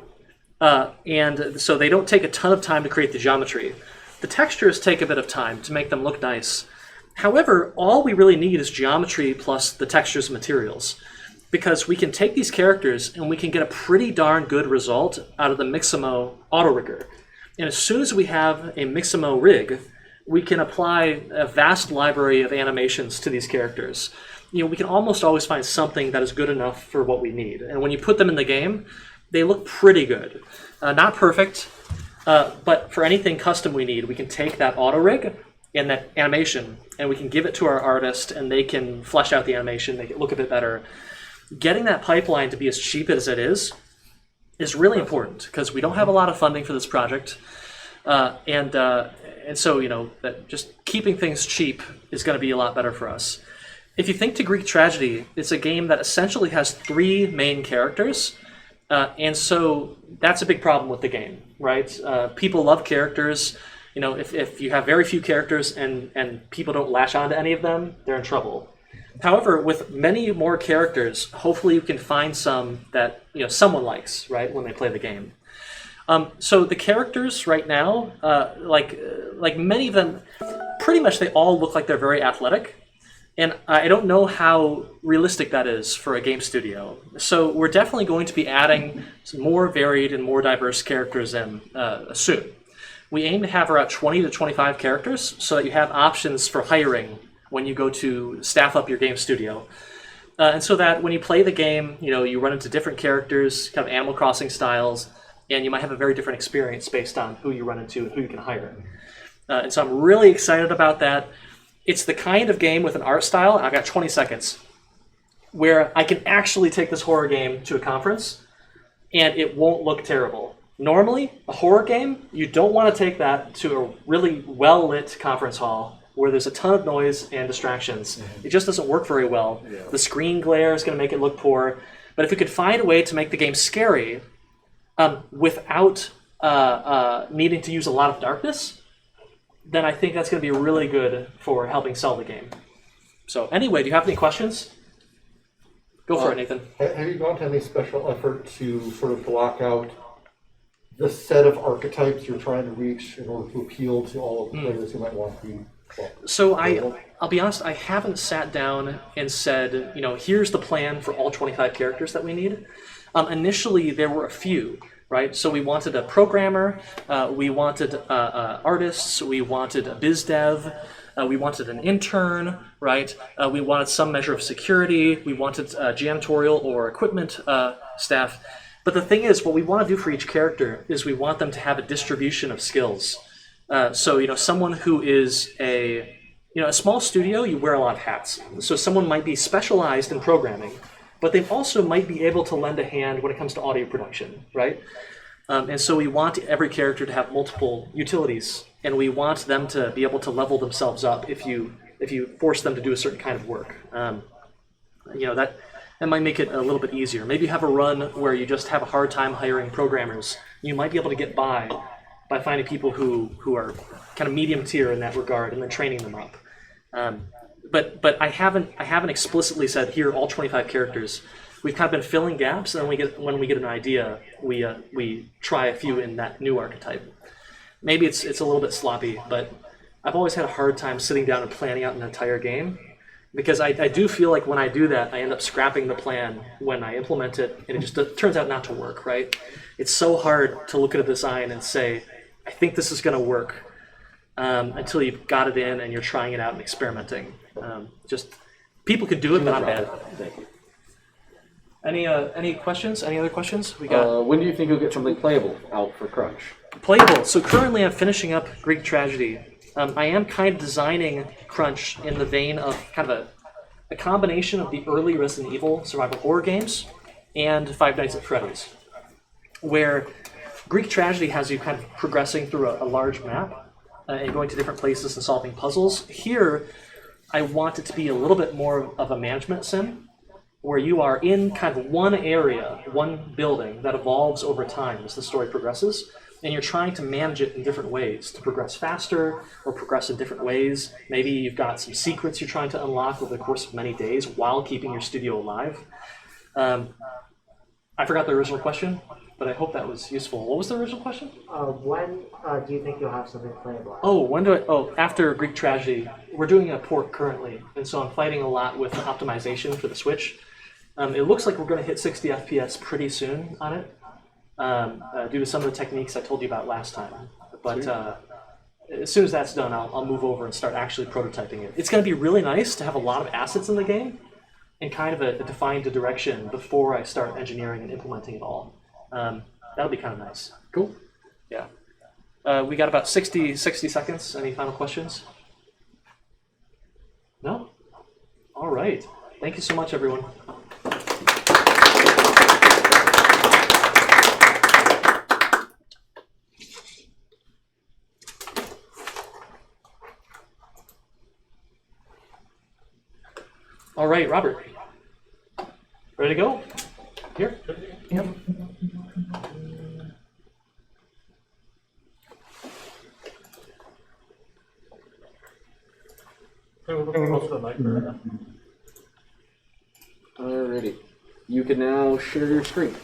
and so they don't take a ton of time to create the geometry. The textures take a bit of time to make them look nice. However, all we really need is geometry plus the textures and materials, because we can take these characters and we can get a pretty darn good result out of the Mixamo auto rigger. And as soon as we have a Mixamo rig, we can apply a vast library of animations to these characters. We can almost always find something that is good enough for what we need. And when you put them in the game, they look pretty good. Not perfect, but for anything custom we need, we can take that auto rig and that animation, and we can give it to our artist, and they can flesh out the animation, make it look a bit better. Getting that pipeline to be as cheap as it is really important, because we don't have a lot of funding for this project. And so, that just keeping things cheap is going to be a lot better for us. If you think to Greek Tragedy, it's a game that essentially has 3 main characters, and so that's a big problem with the game, right? People love characters. If you have very few characters and people don't latch on to any of them, they're in trouble. However, with many more characters, hopefully you can find some that someone likes, right, when they play the game. So the characters right now, like many of them, pretty much they all look like they're very athletic. And I don't know how realistic that is for a game studio. So we're definitely going to be adding some more varied and more diverse characters in soon. We aim to have around 20 to 25 characters so that you have options for hiring when you go to staff up your game studio. And so that when you play the game, you run into different characters, kind of Animal Crossing styles, and you might have a very different experience based on who you run into and who you can hire. And so I'm really excited about that. It's the kind of game with an art style, and I've got 20 seconds, where I can actually take this horror game to a conference, and it won't look terrible. Normally, a horror game, you don't want to take that to a really well-lit conference hall where there's a ton of noise and distractions. It just doesn't work very well. The screen glare is going to make it look poor. But if we could find a way to make the game scary, without needing to use a lot of darkness, then I think that's going to be really good for helping sell the game. So anyway, do you have any questions? Go for it, Nathan.
Have you gone to any special effort to sort of block out the set of archetypes you're trying to reach in order to appeal to all of the players who might want to be?
So I'll be honest, I haven't sat down and said, here's the plan for all 25 characters that we need. Initially, there were a few, right? So we wanted a programmer, we wanted artists, we wanted a biz dev, we wanted an intern, right? We wanted some measure of security, we wanted janitorial or equipment staff. But the thing is, what we want to do for each character is we want them to have a distribution of skills. So someone who is a small studio, you wear a lot of hats. So someone might be specialized in programming, but they also might be able to lend a hand when it comes to audio production, right? And so we want every character to have multiple utilities, and we want them to be able to level themselves up if you force them to do a certain kind of work. That might make it a little bit easier. Maybe you have a run where you just have a hard time hiring programmers. You might be able to get by finding people who are kind of medium tier in that regard and then training them up. But I haven't explicitly said here all 25 characters. We've kind of been filling gaps, and then when we get an idea, we try a few in that new archetype. Maybe it's a little bit sloppy, but I've always had a hard time sitting down and planning out an entire game, because I do feel like when I do that, I end up scrapping the plan when I implement it, and it just turns out not to work, right? It's so hard to look at a design and say, I think this is going to work, until you've got it in and you're trying it out and experimenting. People could do it, but I'm bad.
Thank you.
Any questions? Any other questions? We got
When do you think you'll get something playable out for Crunch?
playable. So currently I'm finishing up Greek Tragedy. I am kind of designing Crunch in the vein of kind of a combination of the early Resident Evil survival horror games and Five Nights at Freddy's, where Greek Tragedy has you kind of progressing through a large map and going to different places and solving puzzles. Here, I want it to be a little bit more of a management sim, where you are in kind of one area, one building that evolves over time as the story progresses, and you're trying to manage it in different ways to progress faster or progress in different ways. Maybe you've got some secrets you're trying to unlock over the course of many days while keeping your studio alive. I forgot the original question, but I hope that was useful. What was the original question?
When do you think you'll have something playable?
After Greek Tragedy. We're doing a port currently, and so I'm fighting a lot with optimization for the Switch. It looks like we're going to hit 60 FPS pretty soon on it, due to some of the techniques I told you about last time. But as soon as that's done, I'll move over and start actually prototyping it. It's going to be really nice to have a lot of assets in the game and kind of a defined direction before I start engineering and implementing it all. That'll be kind of nice. Cool. Yeah. We got about 60 seconds. Any final questions? No? All right. Thank you so much, everyone. All right, Robert. Ready to go? Here? Yep.
Alrighty. You can now share your screen.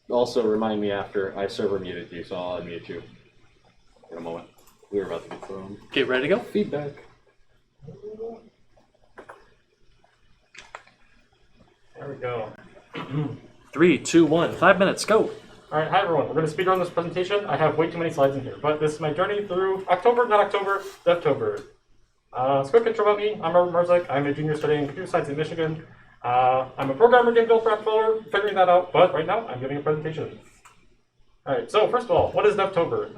Also, remind me after I server muted you, so I'll unmute you in a moment. We were about to get thrown.
Okay, ready to go?
Feedback.
There we go.
3, 2, 1. 5 minutes. Go.
All right, hi everyone. We're going to speedrun this presentation. I have way too many slides in here, but this is my journey through October, Devtober. So quick intro about me. I'm Marzek. I'm a junior studying computer science in Michigan. I'm a programmer, game developer, app developer, figuring that out, but right now I'm giving a presentation. All right, so first of all, what is Devtober?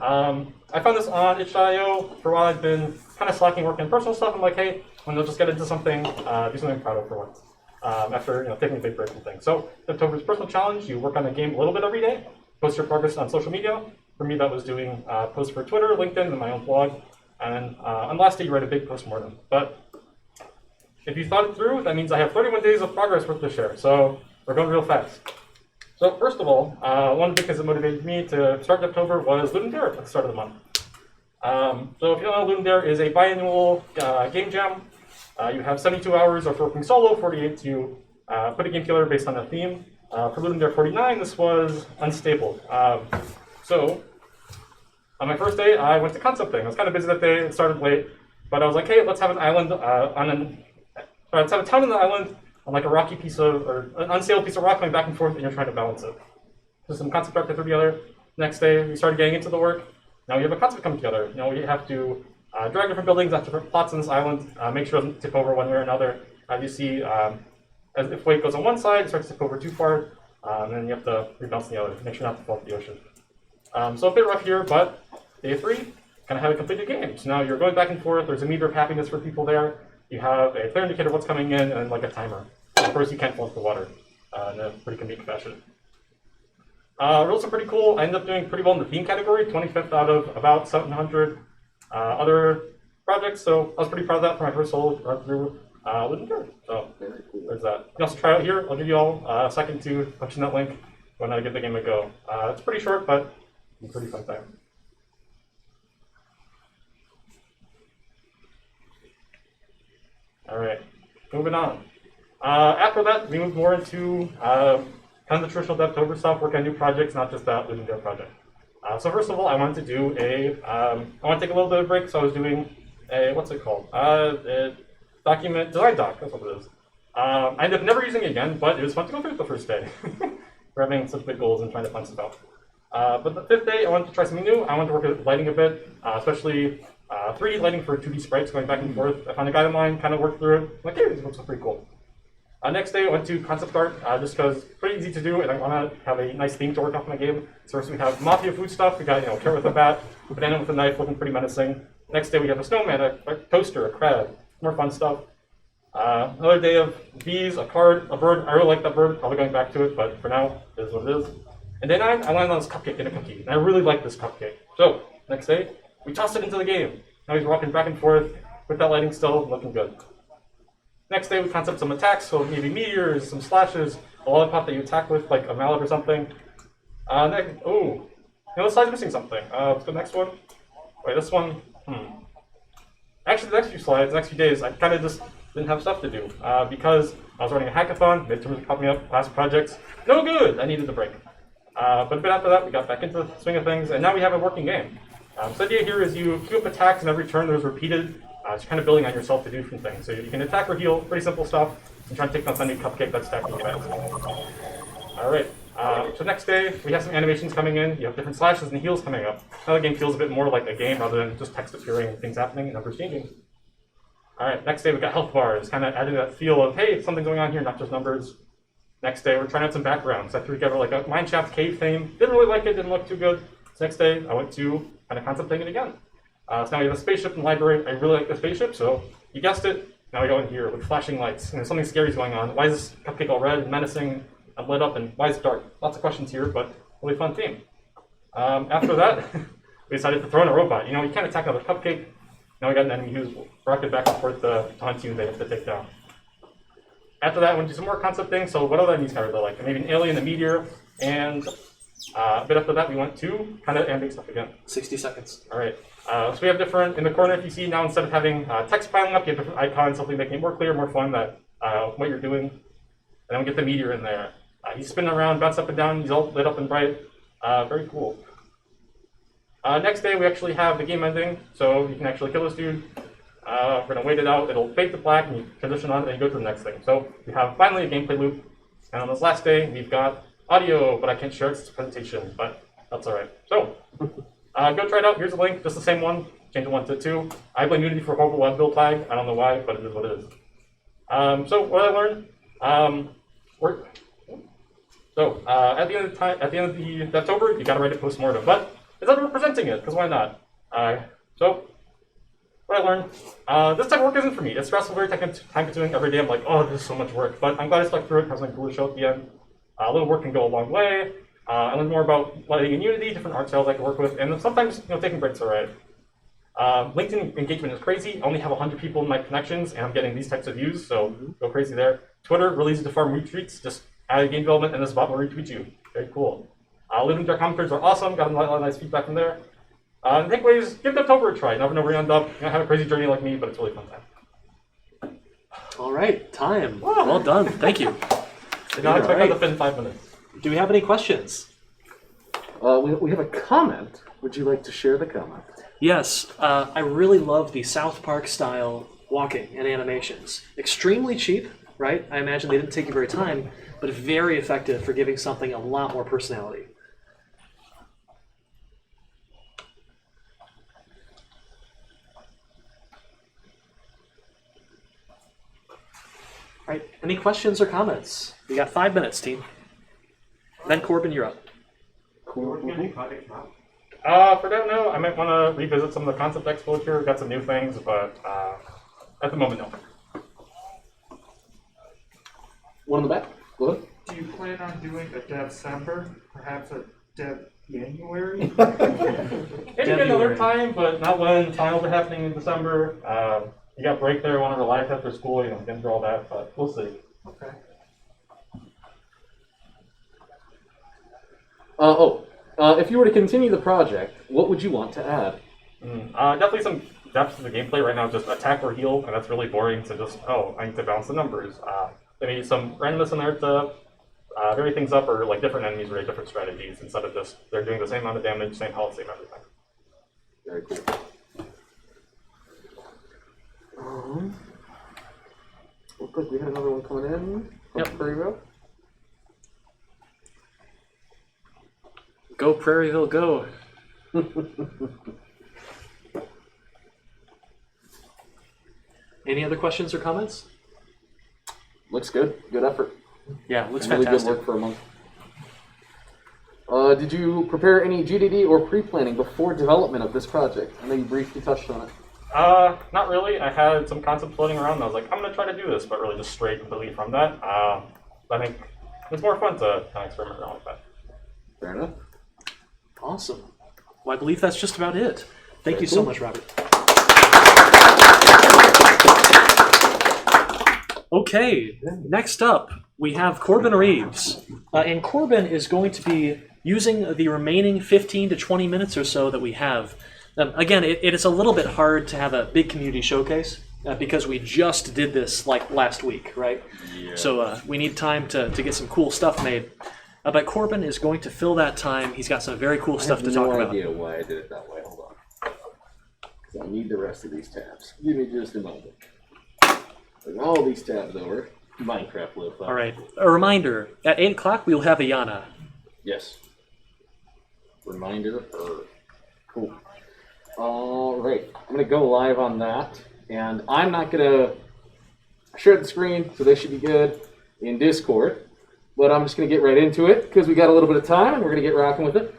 I found this on itch.io. For a while I've been kind of slacking working on personal stuff. I'm like, hey, when they'll just get into something, do something I'm proud of for once. After taking a big break from things. So Devtober is a personal challenge. You work on the game a little bit every day, post your progress on social media. For me, that was doing posts for Twitter, LinkedIn, and my own blog. And on last day, you write a big postmortem. But if you thought it through, that means I have 31 days of progress worth to share. So we're going real fast. So first of all, one big thing that motivated me to start in October was Ludum Dare at the start of the month. So if you don't know, Ludum Dare is a biannual game jam. You have 72 hours of working solo, 48 to put a game together based on a theme. For Ludum Dare 49, this was unstable. So on my first day, I went to concepting. I was kind of busy that day. It started late, but I was like, hey, let's have an island let's have a town on the island on like a rocky piece of, or an unstable piece of rock going back and forth, and you're trying to balance it. So some concept art to throw together. Next day, we started getting into the work. Now we have a concept come together. You know, we have to drag different buildings at different plots on this island, make sure it doesn't tip over one way or another. As you see, as if weight goes on one side, it starts to tip over too far, and then you have to rebalance the other, make sure not to fall into the ocean. So a bit rough here, but day 3, kind of have a completed game. So now you're going back and forth. There's a meter of happiness for people there. You have a clear indicator of what's coming in, and like a timer. Of course, you can't fall into the water in a pretty convenient fashion. Rules are pretty cool. I ended up doing pretty well in the theme category, 25th out of about 700 other projects. So I was pretty proud of that for my first solo run through Ludum Dare. So there's that. You can also try out here. I'll give you all a second to punch in that link when I give the game a go. It's pretty short, but it's a pretty fun time. All right, moving on. After that, we moved more into kind of the traditional Devtober stuff, work on new projects, not just that Ludum Dare project. So first of all, I wanted to do I want to take a little bit of a break, so I was doing a, what's it called? A document, design doc, that's what it is. I ended up never using it again, but it was fun to go through it the first day. We're having such big goals and trying to find stuff out. But the 5th day, I wanted to try something new. I wanted to work with lighting a bit, especially 3D lighting for 2D sprites going back and forth. I found a guide of mine, kind of worked through it. I'm like, hey, this looks pretty cool. Next day, I went to concept art, just because it's pretty easy to do, and I want to have a nice theme to work off in my game. So first we have mafia food stuff. We got, carrot with a bat, banana with a knife, looking pretty menacing. Next day we have a snowman, a toaster, a crab, more fun stuff. Another day of bees, a card, a bird. I really like that bird. Probably going back to it, but for now, it is what it is. And day 9, I landed on this cupcake and a cookie, and I really like this cupcake. So next day, we tossed it into the game. Now he's walking back and forth with that lighting still, looking good. Next day, we concept some attacks, so maybe meteors, some slashes, a lollipop that you attack with, like a mallet or something. This slide's missing something. Let's go to the next one. Wait, this one, Actually, the next few slides, the next few days, I kind of just didn't have stuff to do because I was running a hackathon, midterms were popping up, class projects. No good! I needed a break. But a bit after that, we got back into the swing of things, and now we have a working game. So the idea here is you queue up attacks, and every turn there's repeated. So kind of building on yourself to do different things. So you can attack or heal, pretty simple stuff, and try to take down some new cupcake that's stacking fast. Alright, so next day, we have some animations coming in. You have different slashes and heals coming up. Now the game feels a bit more like a game rather than just text appearing and things happening and numbers changing. Alright, next day we got health bars, kind of adding that feel of, hey, something's going on here, not just numbers. Next day, we're trying out some backgrounds. I threw together like a mineshaft cave theme. Didn't really like it, didn't look too good. So next day, I went to kind of concept thing it again. So now we have a spaceship in the library. I really like the spaceship, so you guessed it. Now we go in here with flashing lights. And something scary is going on. Why is this cupcake all red and menacing and lit up, and why is it dark? Lots of questions here, but really fun theme. After that, we decided to throw in a robot. You can't attack another cupcake. Now we got an enemy who's rocketed back and forth to hunt you, they have to take down. After that, I went to some more concept things. So what other enemies are there like? Maybe an alien, a meteor, and a bit after that, we went to kind of animating stuff again.
60 seconds.
All right. So we have different, in the corner, if you see now, instead of having text piling up, you have different icons, something making it more clear, more fun, that what you're doing. And then we get the meteor in there. He's spinning around, bounce up and down, he's all lit up and bright. Very cool. Next day, we actually have the game ending, so you can actually kill this dude. We're going to wait it out, it'll fade to black, and you transition on, and you go to the next thing. So we have finally a gameplay loop. And on this last day, we've got audio, but I can't share it, it's a presentation, but that's all right. So. Go try it out. Here's a link, just the same one. Change the 1 to 2. I blame Unity for horrible web build tag. I don't know why, but it is what it is. So what I learned, at the end of the time, at the end of the Devtober, you gotta write a postmortem. But instead of presenting it, because why not? So what I learned, this type of work isn't for me. It's stressful, very time-consuming. Every day I'm like, oh, this is so much work. But I'm glad I stuck through it. Have something cool to show at the end. A little work can go a long way. I learned more about lighting in Unity, different art styles I can work with, and sometimes taking breaks are right. LinkedIn engagement is crazy. I only have 100 people in my connections, and I'm getting these types of views, so go crazy there. Twitter, really easy to farm retweets. Just add a game development, and this bot will retweet you. Very cool. Living their commentaries are awesome. Got a lot of nice feedback from there. Takeaways, give Devtober a try. Never know where you end up. You're going to have a crazy journey like me, but it's a really fun time.
All right, time. Well done. Thank you.
Did not expect that to fit in 5 minutes.
Do we have any questions?
We have a comment. Would you like to share the comment?
Yes, I really love the South Park style walking and animations. Extremely cheap, right? I imagine they didn't take you very time, but very effective for giving something a lot more personality. All right, any questions or comments? We got 5 minutes, team. Then Corbin, you're up.
For that, no. I might want to revisit some of the concept exposure. Got some new things, but at the moment, no.
One in the back. Go ahead.
Do you plan on doing a December, perhaps a January?
Maybe another time, but not when finals are happening in December. You got break there, want to relax after school, getting through all that, but we'll see.
Okay.
If you were to continue the project, what would you want to add?
Definitely some depth to the gameplay. Right now, just attack or heal, and that's really boring to just, I need to balance the numbers. Maybe some randomness in there to vary things up, or like different enemies with different strategies instead of just they're doing the same amount of damage, same health, same everything.
Very cool. Looks like we had another one coming in.
Yep.
Prairieville.
Go Prairieville, go. Any other questions or comments?
Looks good. Good effort.
Yeah, looks
really
fantastic.
Good work for a month. Did you prepare any GDD or pre-planning before development of this project? I know you briefly touched on it.
Not really. I had some concepts floating around, and I was like, I'm going to try to do this, but really just stray completely from that. I think it's more fun to kind of experiment around with that.
Fair enough.
Awesome. Well, I believe that's just about it. Thank you so much, Robert. Okay, next up, we have Corbin Reeves. And Corbin is going to be using the remaining 15 to 20 minutes or so that we have. Again, it is a little bit hard to have a big community showcase because we just did this like last week, right? Yeah. So we need time to get some cool stuff made. But Corbin is going to fill that time. He's got some very cool stuff to talk about.
I have no idea why I did it that way. Hold on. So I need the rest of these tabs. Give me just a moment. Bring all these tabs over. Minecraft live.
All right. A reminder, at 8 o'clock we will have Ayana.
Yes. Reminder. Cool. All right. I'm going to go live on that. And I'm not going to share the screen, so they should be good in Discord. But I'm just going to get right into it because we got a little bit of time and we're going to get rocking with it.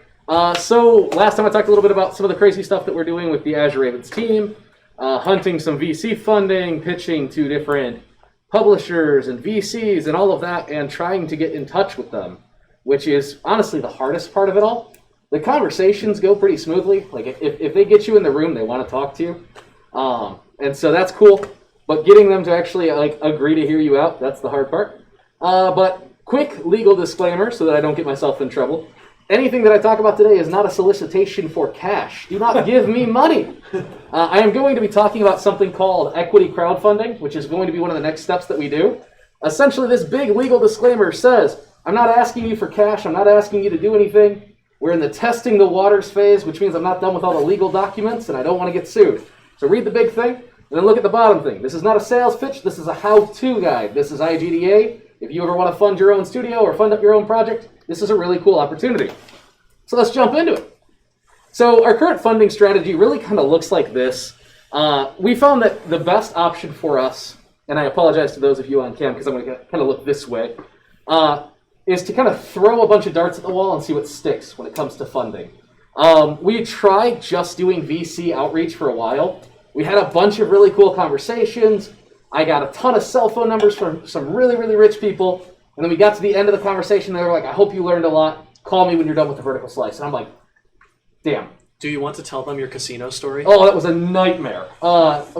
So last time I talked a little bit about some of the crazy stuff that we're doing with the Azure Ravens team, hunting some VC funding, pitching to different publishers and VCs and all of that, and trying to get in touch with them, which is honestly the hardest part of it all. The conversations go pretty smoothly. Like if they get you in the room, they want to talk to you. And so that's cool. But getting them to actually agree to hear you out, that's the hard part. But quick legal disclaimer so that I don't get myself in trouble. Anything that I talk about today is not a solicitation for cash. Do not give me money. I am going to be talking about something called equity crowdfunding, which is going to be one of the next steps that we do. Essentially, this big legal disclaimer says, I'm not asking you for cash. I'm not asking you to do anything. We're in the testing the waters phase, which means I'm not done with all the legal documents, and I don't want to get sued. So read the big thing, and then look at the bottom thing. This is not a sales pitch. This is a how-to guide. This is IGDA. If you ever want to fund your own studio or fund up your own project, this is a really cool opportunity. So let's jump into it. So our current funding strategy really kind of looks like this. We found that the best option for us, and I apologize to those of you on cam because I'm going to kind of look this way, is to kind of throw a bunch of darts at the wall and see what sticks when it comes to funding. We tried just doing VC outreach for a while. We had a bunch of really cool conversations. I got a ton of cell phone numbers from some really, really rich people. And then we got to the end of the conversation. They were like, I hope you learned a lot. Call me when you're done with the vertical slice. And I'm like, damn,
Do you want to tell them your casino story?
Oh, that was a nightmare.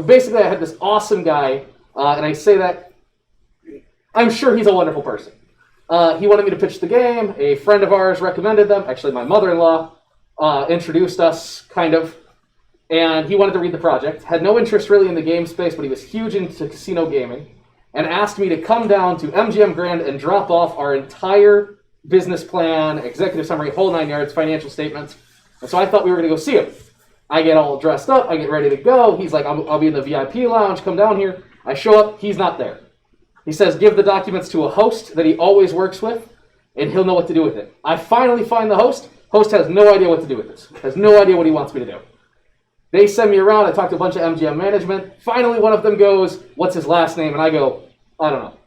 Basically, I had this awesome guy, and I say that, I'm sure he's a wonderful person. He wanted me to pitch the game. A friend of ours recommended them. Actually, my mother-in-law introduced us, kind of. And he wanted to read the project. Had no interest really in the game space, but he was huge into casino gaming. And asked me to come down to MGM Grand and drop off our entire business plan, executive summary, whole 9 yards, financial statements. And so I thought we were going to go see him. I get all dressed up. I get ready to go. He's like, I'll be in the VIP lounge. Come down here. I show up. He's not there. He says, give the documents to a host that he always works with, and he'll know what to do with it. I finally find the host. Host has no idea what to do with this. Has no idea what he wants me to do. They send me around. I talk to a bunch of MGM management. Finally, one of them goes, what's his last name? And I go, I don't know.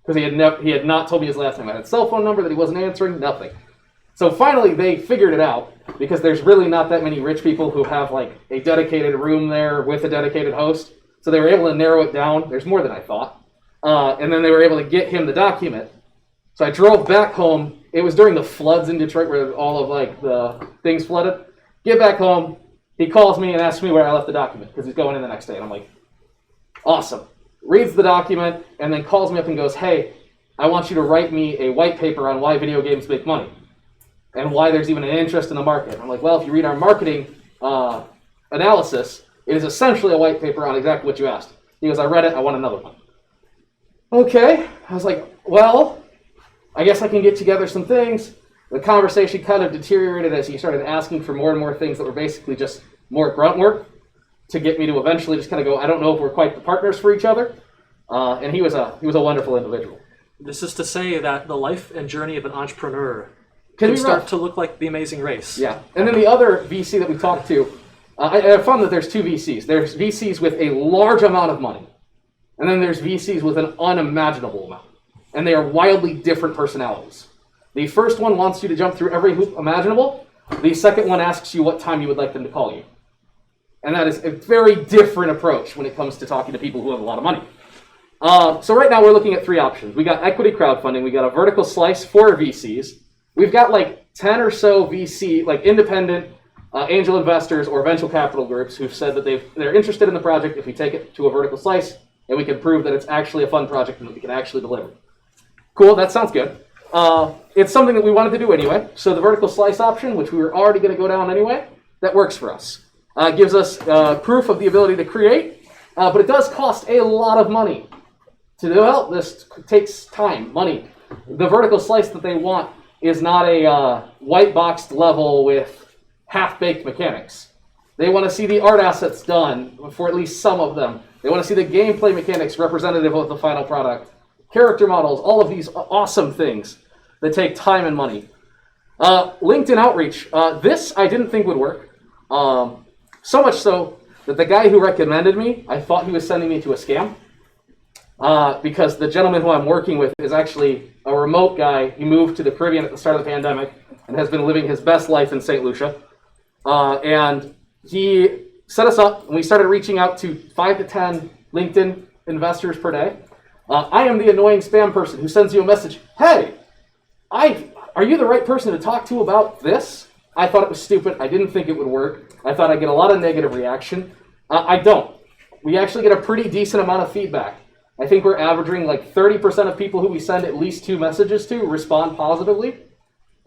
Because he had not told me his last name. I had a cell phone number that he wasn't answering, nothing. So finally, they figured it out, because there's really not that many rich people who have like a dedicated room there with a dedicated host. So they were able to narrow it down. There's more than I thought. And then they were able to get him the document. So I drove back home. It was during the floods in Detroit where all of like the things flooded. Get back home. He calls me and asks me where I left the document because he's going in the next day. And I'm like, awesome. Reads the document and then calls me up and goes, hey, I want you to write me a white paper on why video games make money and why there's even an interest in the market. I'm like, well, if you read our marketing analysis, it is essentially a white paper on exactly what you asked. He goes, I read it. I want another one. Okay. I was like, well, I guess I can get together some things. The conversation kind of deteriorated as he started asking for more and more things that were basically just more grunt work to get me to eventually just kind of go, I don't know if we're quite the partners for each other. And he was a wonderful individual.
This is to say that the life and journey of an entrepreneur
Can
can
be
start
rough.
to look like The Amazing Race.
Yeah. And then the other VC that we talked to, I found that there's two VCs. There's VCs with a large amount of money, and then there's VCs with an unimaginable amount. And they are wildly different personalities. The first one wants you to jump through every hoop imaginable. The second one asks you what time you would like them to call you. And that is a very different approach when it comes to talking to people who have a lot of money. So right now we're looking at three options. We got equity crowdfunding. We got a vertical slice for VCs. We've got like 10 or so VC, like independent angel investors or venture capital groups who've said that they're interested in the project if we take it to a vertical slice and we can prove that it's actually a fun project and that we can actually deliver. Cool, that sounds good. It's something that we wanted to do anyway. So the vertical slice option, which we were already going to go down anyway, that works for us. Gives us proof of the ability to create, but it does cost a lot of money. To develop this takes time, money. The vertical slice that they want is not a white boxed level with half-baked mechanics. They want to see the art assets done for at least some of them. They want to see the gameplay mechanics representative of the final product. Character models, all of these awesome things that take time and money. LinkedIn outreach. This I didn't think would work. So much so that the guy who recommended me, I thought he was sending me to a scam. Because the gentleman who I'm working with is actually a remote guy. He moved to the Caribbean at the start of the pandemic and has been living his best life in St. Lucia. And he set us up, and we started reaching out to 5 to 10 LinkedIn investors per day. I am the annoying spam person who sends you a message, hey, are you the right person to talk to about this? I thought it was stupid. I didn't think it would work. I thought I'd get a lot of negative reaction. I don't. We actually get a pretty decent amount of feedback. I think we're averaging like 30% of people who we send at least 2 messages to respond positively.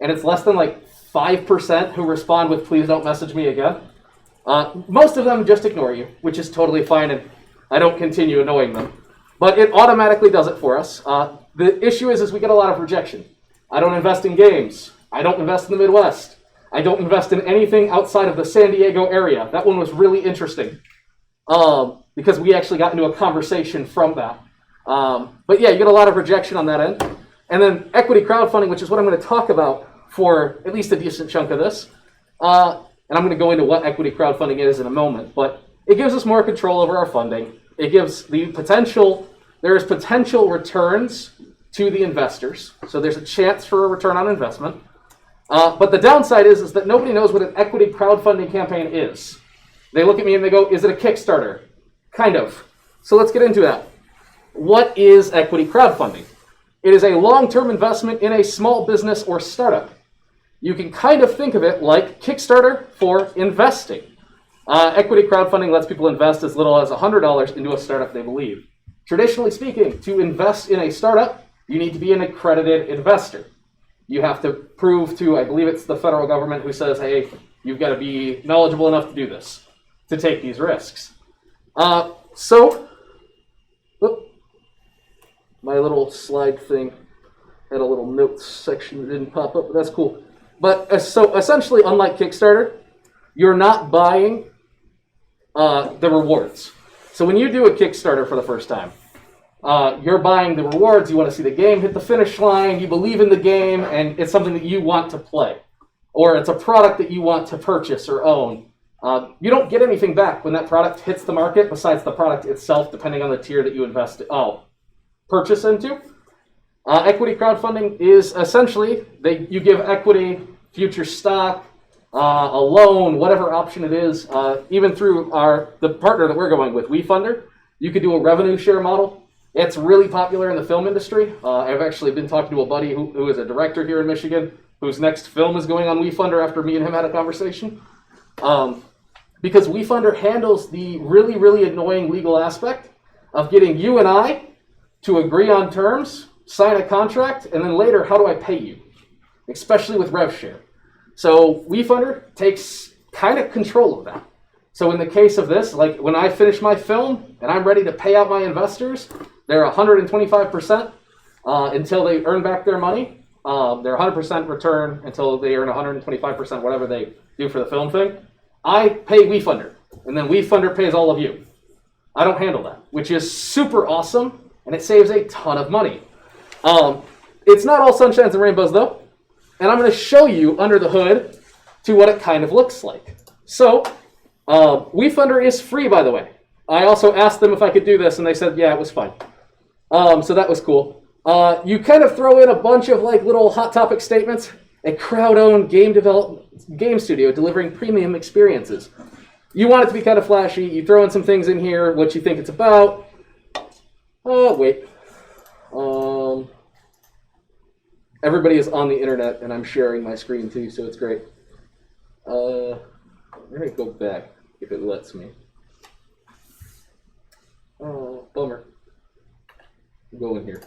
And it's less than like 5% who respond with, please don't message me again. Most of them just ignore you, which is totally fine, and I don't continue annoying them. But it automatically does it for us. The issue is we get a lot of rejection. I don't invest in games. I don't invest in the Midwest. I don't invest in anything outside of the San Diego area. That one was really interesting because we actually got into a conversation from that. But yeah, you get a lot of rejection on that end. And then equity crowdfunding, which is what I'm going to talk about for at least a decent chunk of this. And I'm going to go into what equity crowdfunding is in a moment. But it gives us more control over our funding. It gives the potential, there is potential returns to the investors. So there's a chance for a return on investment. But the downside is that nobody knows what an equity crowdfunding campaign is. They look at me and they go, is it a Kickstarter? Kind of. So let's get into that. What is equity crowdfunding? It is a long-term investment in a small business or startup.
you can kind of think of it like Kickstarter for investing. Equity crowdfunding lets people invest as little as $100 into a startup they believe. Traditionally speaking, to invest in a startup, you need to be an accredited investor. You have to prove to, I believe it's the federal government who says, hey, you've got to be knowledgeable enough to do this, to take these risks. My little slide thing had a little notes section that didn't pop up, but that's cool. But so essentially, unlike Kickstarter, you're not buying the rewards. So when you do a Kickstarter for the first time, you're buying the rewards, you want to see the game hit the finish line, you believe in the game, and it's something that you want to play. Or it's a product that you want to purchase or own. You don't get anything back when that product hits the market besides the product itself, depending on the tier that you purchase into. Equity crowdfunding is essentially, you give equity, future stock, a loan, whatever option it is, even through the partner that we're going with, WeFunder. You could do a revenue share model. It's really popular in the film industry. I've actually been talking to a buddy who is a director here in Michigan, whose next film is going on WeFunder after me and him had a conversation. Because WeFunder handles the really, really annoying legal aspect of getting you and I to agree on terms, sign a contract, and then later, how do I pay you? Especially with RevShare. So WeFunder takes kind of control of that. So in the case of this, like when I finish my film and I'm ready to pay out my investors, they're 125% until they earn back their money. They're 100% return until they earn 125%, whatever they do for the film thing. I pay WeFunder, and then WeFunder pays all of you. I don't handle that, which is super awesome, and it saves a ton of money. It's not all sunshines and rainbows, though, and I'm going to show you under the hood to what it kind of looks like. So, WeFunder is free, by the way. I also asked them if I could do this, and they said, yeah, it was fine. So that was cool. You kind of throw in a bunch of like little hot topic statements. A crowd-owned game studio delivering premium experiences. You want it to be kind of flashy. You throw in some things in here, what you think it's about. Everybody is on the internet, and I'm sharing my screen too, so it's great. I'm going to go back if it lets me. Oh, bummer. Go in here.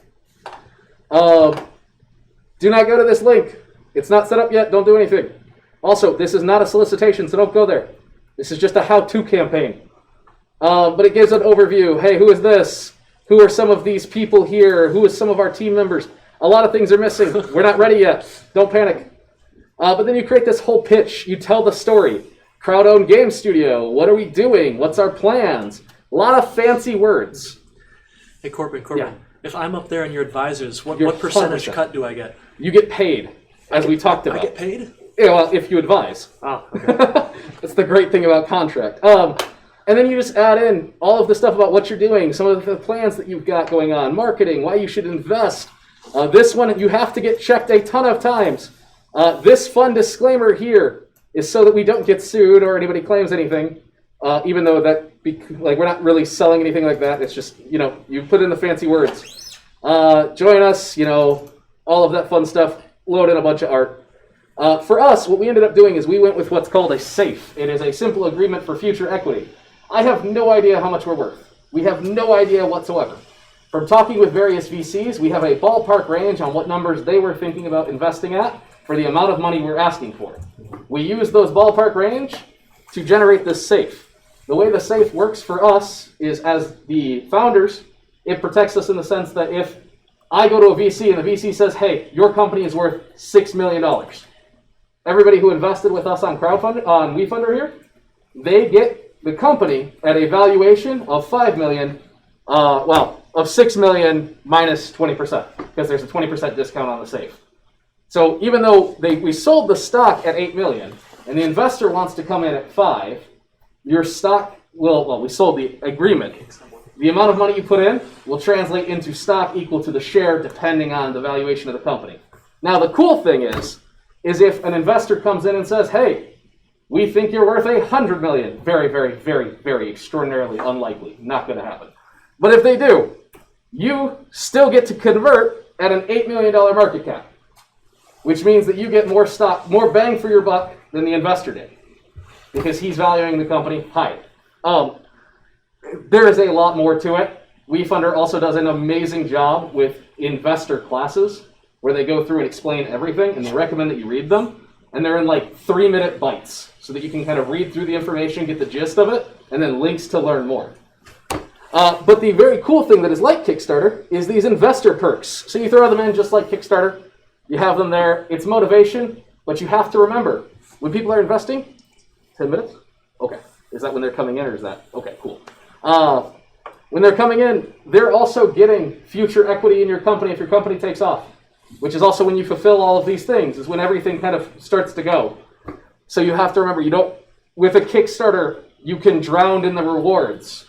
Do not go to this link. It's not set up yet. Don't do anything. Also, this is not a solicitation, so don't go there. This is just a how-to campaign. But it gives an overview. Hey, who is this? Who are some of these people here? Who is some of our team members? A lot of things are missing. We're not ready yet. Don't panic. But then you create this whole pitch. You tell the story. Crowd-owned game studio. What are we doing? What's our plans? A lot of fancy words.
Hey, Corbin,
Yeah.
if I'm up there and your advisors, what
You're
percentage
100%.
cut do I get?
You get paid, as we talked about.
I get paid?
Yeah, well, if you advise.
Oh, okay.
That's the great thing about contract. And then you just add in all of the stuff about what you're doing, some of the plans that you've got going on, marketing, why you should invest. This one, you have to get checked a ton of times. This fun disclaimer here is so that we don't get sued or anybody claims anything, even though we're not really selling anything like that. It's just, you put in the fancy words. Join us, all of that fun stuff, load in a bunch of art. For us, what we ended up doing is we went with what's called a SAFE. It is a simple agreement for future equity. I have no idea how much we're worth. We have no idea whatsoever. From talking with various VCs, we have a ballpark range on what numbers they were thinking about investing at for the amount of money we're asking for. We use those ballpark range to generate this SAFE. The way the SAFE works for us is, as the founders, it protects us in the sense that if I go to a VC and the VC says, hey, your company is worth $6 million. Everybody who invested with us on WeFunder here, they get the company at a valuation of $5 million, of $6 million minus 20%, because there's a 20% discount on the SAFE. So even though we sold the stock at $8 million, and the investor wants to come in at $5, your stock we sold the agreement. The amount of money you put in will translate into stock equal to the share depending on the valuation of the company. Now the cool thing is if an investor comes in and says, hey, we think you're worth $100 million. Very, very, very, very extraordinarily unlikely. Not going to happen. But if they do, you still get to convert at an $8 million market cap. which means that you get more stock, more bang for your buck than the investor did, because he's valuing the company high. There is a lot more to it. WeFunder also does an amazing job with investor classes where they go through and explain everything, and they recommend that you read them. And they're in like 3-minute bites so that you can kind of read through the information, get the gist of it, and then links to learn more. But the very cool thing that is like Kickstarter is these investor perks. So you throw them in just like Kickstarter. You have them there. It's motivation, but you have to remember, when people are investing, 10 minutes? Okay. Is that when they're coming in, or is that? Okay, cool. When they're coming in, they're also getting future equity in your company if your company takes off, which is also when you fulfill all of these things, is when everything kind of starts to go. So you have to remember, with a Kickstarter, you can drown in the rewards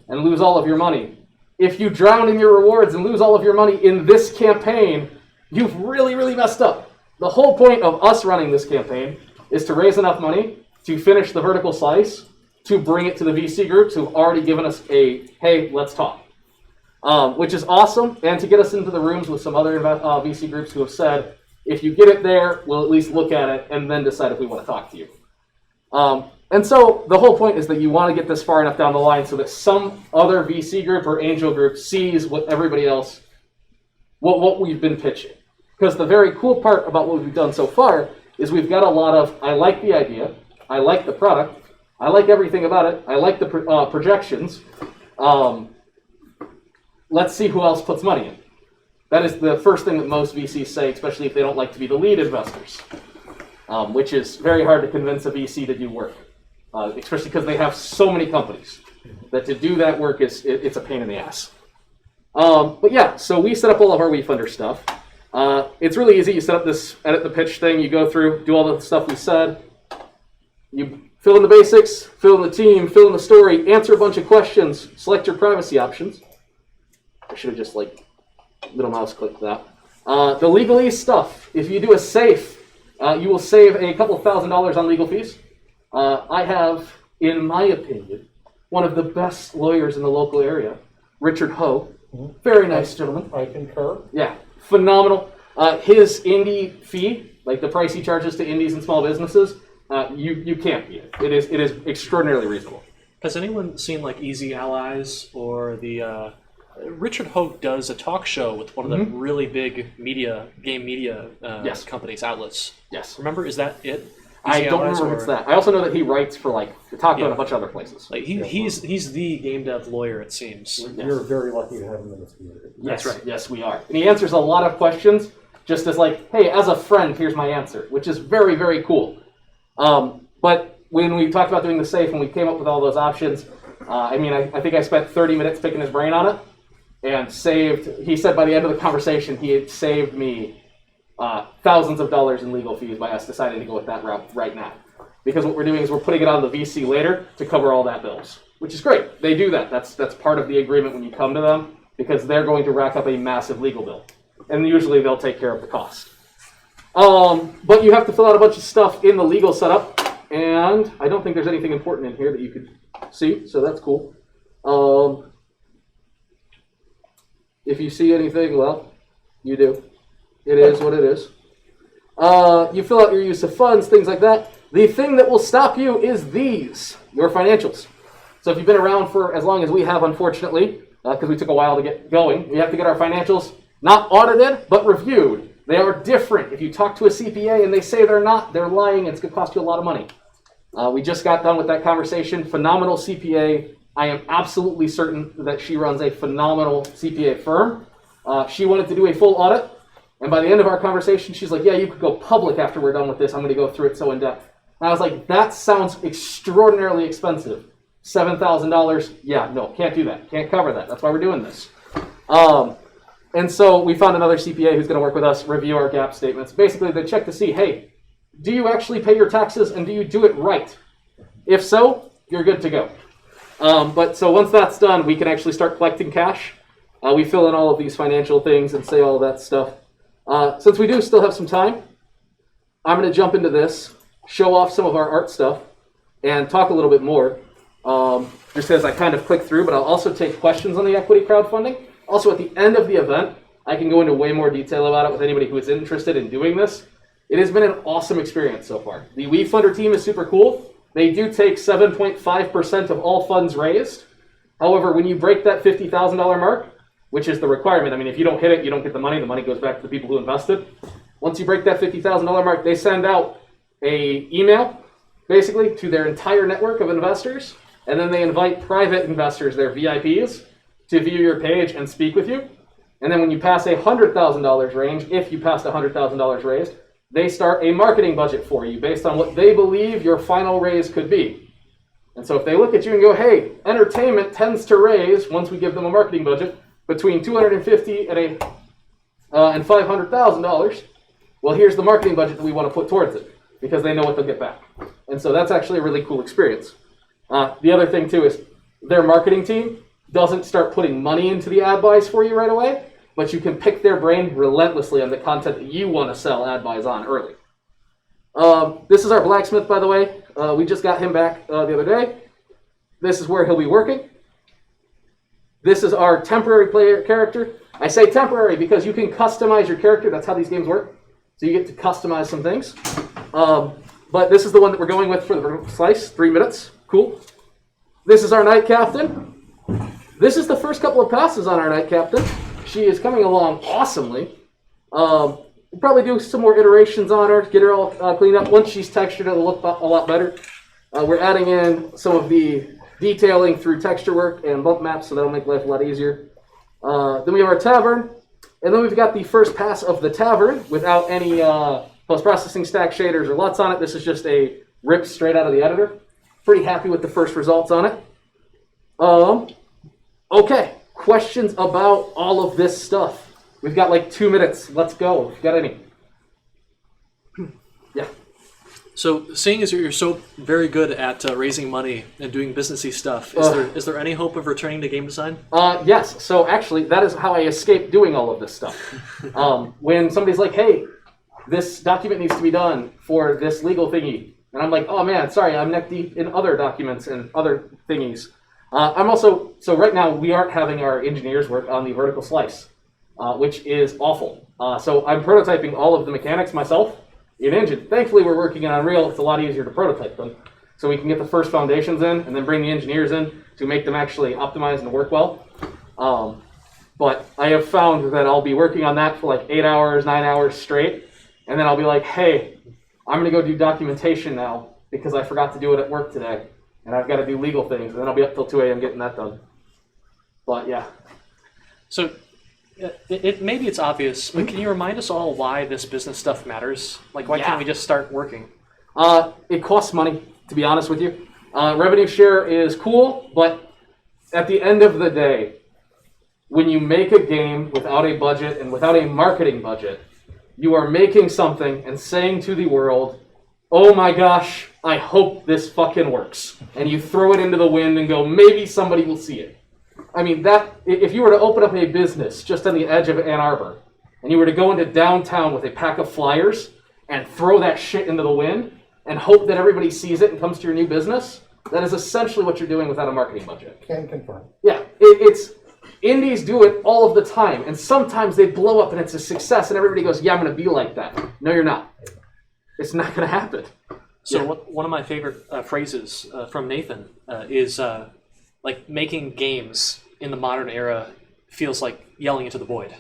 and lose all of your money. If you drown in your rewards and lose all of your money in this campaign, you've really, really messed up. The whole point of us running this campaign is to raise enough money to finish the vertical slice, to bring it to the VC groups who've already given us a, hey, let's talk. Which is awesome, and to get us into the rooms with some other VC groups who have said, if you get it there, we'll at least look at it and then decide if we want to talk to you. And so the whole point is that you want to get this far enough down the line so that some other VC group or angel group sees what everybody else, what we've been pitching. Because the very cool part about what we've done so far is we've got a lot of, I like the idea, I like the product, I like everything about it, I like the projections. Let's see who else puts money in. That is the first thing that most VCs say, especially if they don't like to be the lead investors, which is very hard to convince a VC to do work, especially because they have so many companies that to do that work it's a pain in the ass. But yeah, so we set up all of our WeFunder stuff. It's really easy. You set up this edit the pitch thing, you go through, do all the stuff we said, you fill in the basics, fill in the team, fill in the story, answer a bunch of questions, select your privacy options. I should have just little mouse clicked that. The legalese stuff. If you do a safe, you will save a couple $1,000s on legal fees. I have, in my opinion, one of the best lawyers in the local area, Richard Ho. Very nice gentleman.
I concur.
Yeah, phenomenal. His indie fee, like the price he charges to indies and small businesses, you can't beat it. It is extraordinarily reasonable.
Has anyone seen like Easy Allies or the Richard Hoke does a talk show with one of the really big game media
Yes.
companies, outlets.
Yes.
Remember, is that it?
I
Easy
don't
Allies,
remember if
or-
it's that. I also know that he writes for talk
Yeah.
about a bunch of other places.
Like he's the game dev lawyer, it seems.
You're very lucky to have him in this community.
Yes,
That's right.
Yes, we are. And he answers a lot of questions just as hey, as a friend, here's my answer, which is very, very cool. But when we talked about doing the safe and we came up with all those options, I think I spent 30 minutes picking his brain on it and he said by the end of the conversation, he had saved me thousands of dollars in legal fees by us deciding to go with that route right now. Because what we're doing is we're putting it on the VC later to cover all that bills, which is great. They do that. That's part of the agreement when you come to them, because they're going to rack up a massive legal bill. And usually they'll take care of the cost. But you have to fill out a bunch of stuff in the legal setup, and I don't think there's anything important in here that you could see, so that's cool. If you see anything, well, you do. It is what it is. You fill out your use of funds, things like that. The thing that will stop you is your financials. So if you've been around for as long as we have, unfortunately, because we took a while to get going, we have to get our financials not audited, but reviewed. They are different. If you talk to a CPA and they say they're not, they're lying. It's going to cost you a lot of money. We just got done with that conversation. Phenomenal CPA. I am absolutely certain that she runs a phenomenal CPA firm. She wanted to do a full audit. And by the end of our conversation, she's like, yeah, you could go public after we're done with this. I'm going to go through it so in depth. And I was like, that sounds extraordinarily expensive. $7,000? Yeah, no, can't do that. Can't cover that. That's why we're doing this. And so we found another CPA who's going to work with us, review our gap statements. Basically, they check to see, hey, do you actually pay your taxes and do you do it right? If so, you're good to go. But so once that's done, we can actually start collecting cash. We fill in all of these financial things and say all that stuff. Since we do still have some time, I'm going to jump into this, show off some of our art stuff, and talk a little bit more. Just as I kind of click through, but I'll also take questions on the equity crowdfunding. Also, at the end of the event, I can go into way more detail about it with anybody who is interested in doing this. It has been an awesome experience so far. The WeFunder team is super cool. They do take 7.5% of all funds raised. However, when you break that $50,000 mark, which is the requirement, I mean, if you don't hit it, you don't get the money goes back to the people who invested. Once you break that $50,000 mark, they send out a email, basically, to their entire network of investors, and then they invite private investors, their VIPs, to view your page and speak with you. And then when you pass a $100,000 range, if you passed $100,000 raised, they start a marketing budget for you based on what they believe your final raise could be. And so if they look at you and go, hey, entertainment tends to raise, once we give them a marketing budget, between $250,000 and $500,000, well, here's the marketing budget that we want to put towards it, because they know what they'll get back. And so that's actually a really cool experience. The other thing, too, is their marketing team doesn't start putting money into the ad buys for you right away, but you can pick their brain relentlessly on the content that you want to sell ad buys on early. This is our blacksmith, by the way. We just got him back the other day. This is where he'll be working. This is our temporary player character. I say temporary because you can customize your character. That's how these games work. So you get to customize some things. But this is the one that we're going with for the vertical slice. 3 minutes. Cool. This is our Knight Captain. This is the first couple of passes on our Knight Captain. She is coming along awesomely. We'll probably do some more iterations on her to get her all cleaned up. Once she's textured, it'll look a lot better. We're adding in some of the detailing through texture work and bump maps, so that'll make life a lot easier. Then we have our tavern, and then we've got the first pass of the tavern without any post-processing stack shaders or LUTs on it. This is just a rip straight out of the editor. Pretty happy with the first results on it. Okay, questions about all of this stuff? We've got like 2 minutes. Let's go. If you got any? Yeah.
So, seeing as you're so very good at raising money and doing businessy stuff, is there any hope of returning to game design?
Yes. So actually, that is how I escaped doing all of this stuff. When somebody's like, "Hey, this document needs to be done for this legal thingy," and I'm like, "Oh man, sorry, I'm neck deep in other documents and other thingies." So right now we aren't having our engineers work on the vertical slice, which is awful. So I'm prototyping all of the mechanics myself in Engine. Thankfully, we're working in Unreal. It's a lot easier to prototype them. So we can get the first foundations in and then bring the engineers in to make them actually optimize and work well. But I have found that I'll be working on that for like 8 hours, 9 hours straight. And then I'll be like, hey, I'm going to go do documentation now because I forgot to do it at work today. And I've got to do legal things. And then I'll be up till 2 a.m. getting that done. But yeah.
So maybe it's obvious, but can you remind us all why this business stuff matters? Like, why can't we just start working?
It costs money, to be honest with you. Revenue share is cool, but at the end of the day, when you make a game without a budget and without a marketing budget, you are making something and saying to the world, oh my gosh, I hope this fucking works. And you throw it into the wind and go, maybe somebody will see it. I mean, that if you were to open up a business just on the edge of Ann Arbor, and you were to go into downtown with a pack of flyers and throw that shit into the wind and hope that everybody sees it and comes to your new business, that is essentially what you're doing without a marketing budget.
Can confirm.
Yeah, it's indies do it all of the time, and sometimes they blow up and it's a success, and everybody goes, yeah, I'm going to be like that. No, you're not. It's not going to happen.
So one of my favorite phrases from Nathan is like making games in the modern era feels like yelling into the void,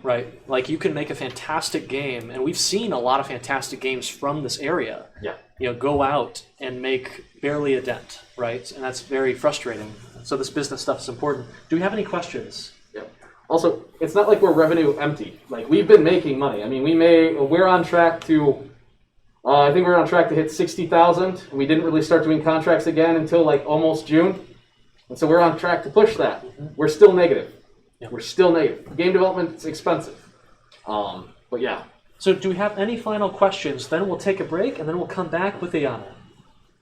right? Like you can make a fantastic game, and we've seen a lot of fantastic games from this area.
Yeah.
You know, go out and make barely a dent, right? And that's very frustrating. So this business stuff is important. Do we have any questions?
Yeah. Also, it's not like we're revenue empty. Like we've been making money. I mean, we're on track to. I think we're on track to hit 60,000. We didn't really start doing contracts again until like almost June. And so we're on track to push that. We're still negative.
Yeah.
We're still negative. Game development is expensive. But yeah.
So do we have any final questions? Then we'll take a break, and then we'll come back with Ayana.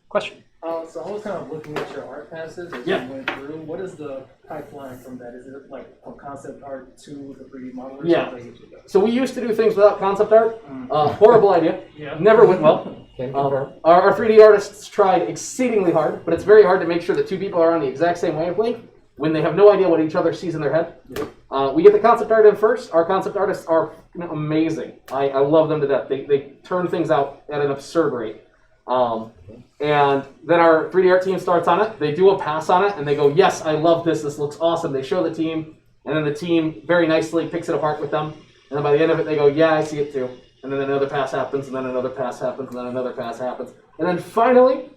Question?
So I was kind of looking at your art passes as you went through. What is the pipeline from that? Is it like from concept art to the 3D model?
Yeah. So we used to do things without concept art. Horrible idea.
Yeah.
Never went well. Our 3D artists tried exceedingly hard, but it's very hard to make sure that two people are on the exact same wavelength when they have no idea what each other sees in their head. We get the concept art in first. Our concept artists are amazing. I love them to death. They turn things out at an absurd rate. And then our 3D art team starts on it. They do a pass on it, and they go, yes, I love this. This looks awesome. They show the team, and then the team very nicely picks it apart with them. And then by the end of it, they go, yeah, I see it too. And then another pass happens, and then another pass happens, and then another pass happens. And then finally,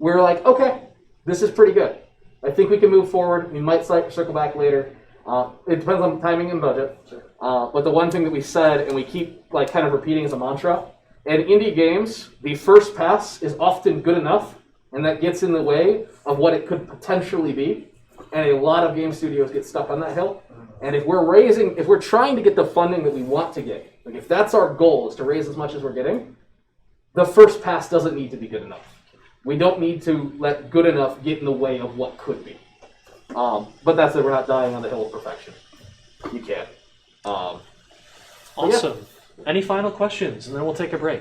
we're like, okay, this is pretty good. I think we can move forward. We might circle back later. It depends on timing and budget. But the one thing that we said, and we keep like kind of repeating as a mantra, in indie games, the first pass is often good enough, and that gets in the way of what it could potentially be. And a lot of game studios get stuck on that hill. And if we're trying to get the funding that we want to get, like if that's our goal, is to raise as much as we're getting, the first pass doesn't need to be good enough. We don't need to let good enough get in the way of what could be. But that's it. We're not dying on the hill of perfection. You can't.
Awesome. Yeah. Any final questions? And then we'll take a break.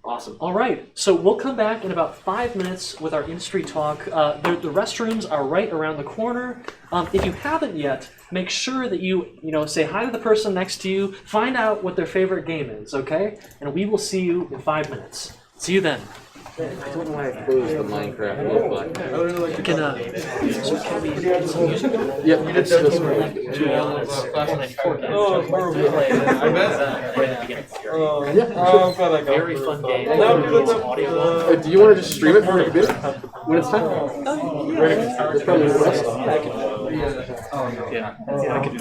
Awesome.
All right. So we'll come back in about 5 minutes with our industry talk. The restrooms are right around the corner. If you haven't yet, make sure that you say hi to the person next to you. Find out what their favorite game is, okay? And we will see you in 5 minutes. See you then.
I don't know why I closed the Minecraft load button.
You can,
yeah, it's this one.
Very fun game.
Do you want to just stream it from your computer when it's time? That's probably the best.
I can do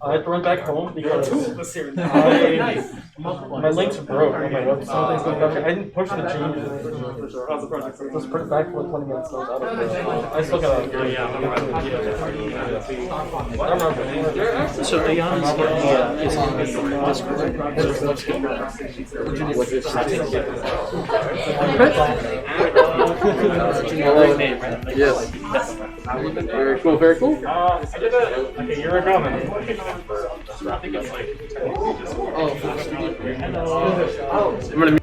I had to run back home because my links broke on my website. I didn't push the changes. Let's put it back for 20 minutes. I still got
So Ayana's is on the Discord.
Yes. Very cool, very cool.
I did that like a year ago. I think it's like 10
I'm gonna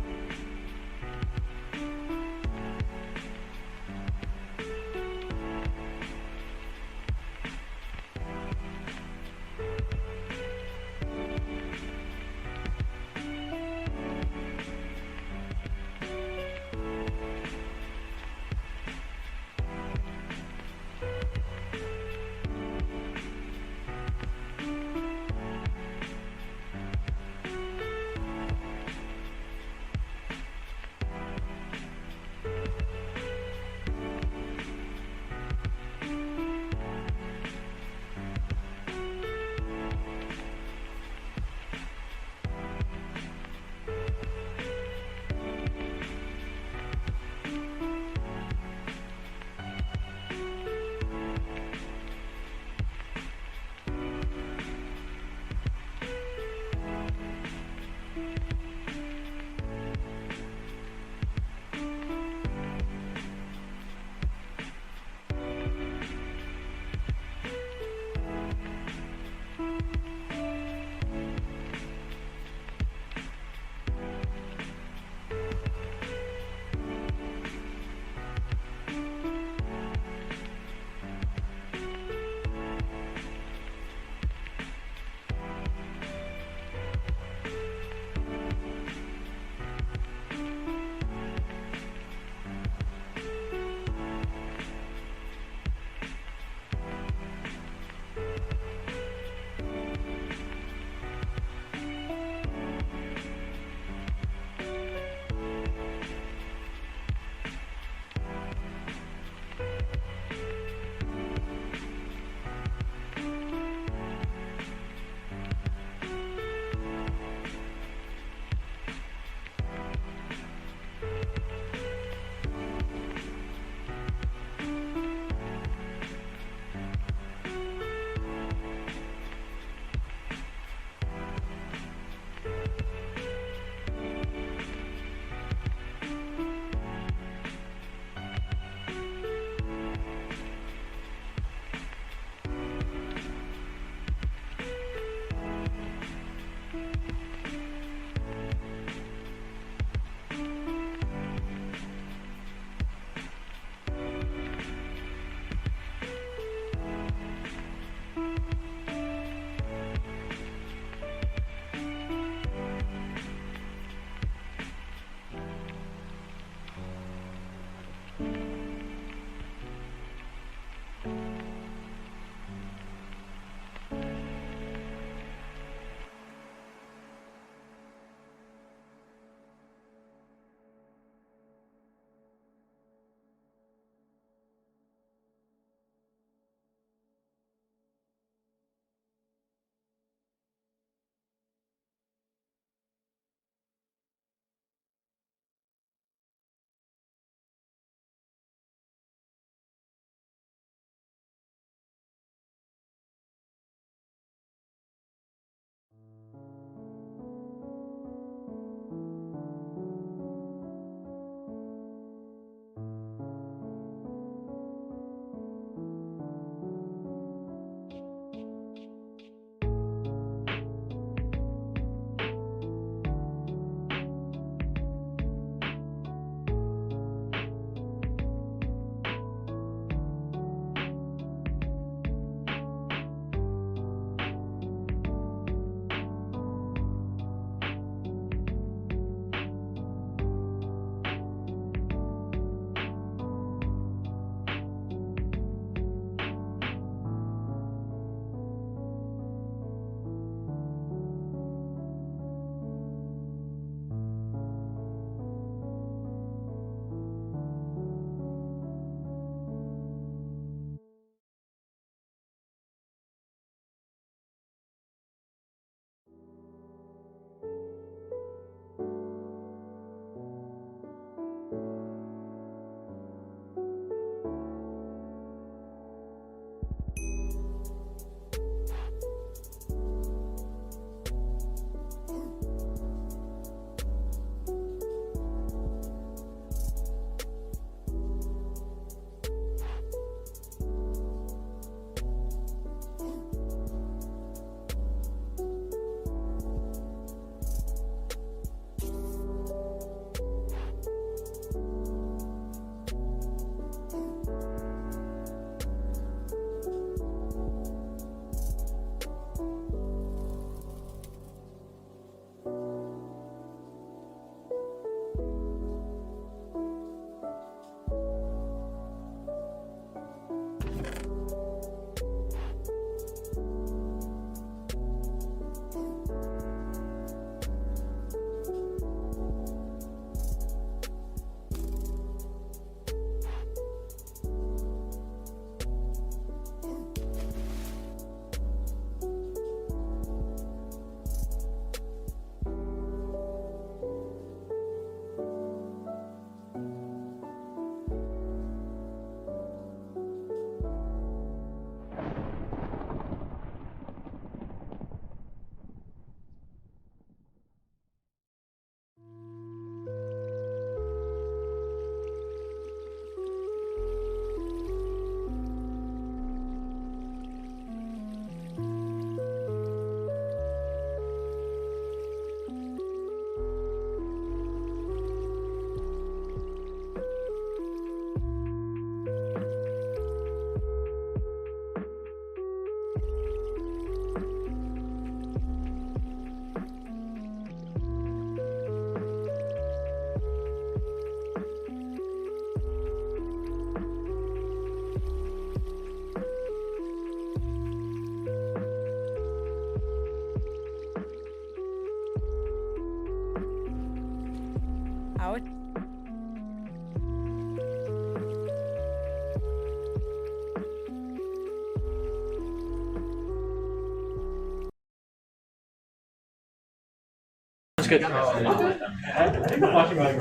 good.
I think I'm watching like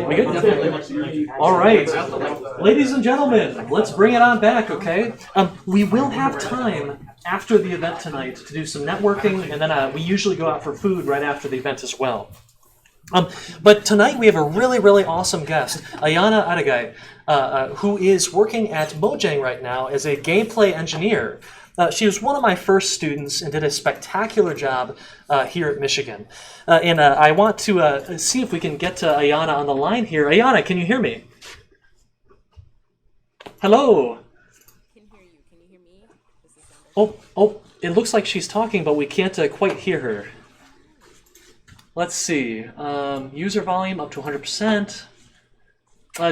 We good? All right, ladies and gentlemen, let's bring it on back, okay? We will have time after the event tonight to do some networking, and then we usually go out for food right after the event as well. But tonight we have a really, really awesome guest, Ayana Adagai, who is working at Mojang right now as a gameplay engineer. She was one of my first students and did a spectacular job here at Michigan. And I want to see if we can get to Ayana on the line here. Ayana, can you hear me? Hello.
Can hear you. Can you hear me? Does this sound okay?
Oh, it looks like she's talking, but we can't quite hear her. Let's see. User volume up to 100%.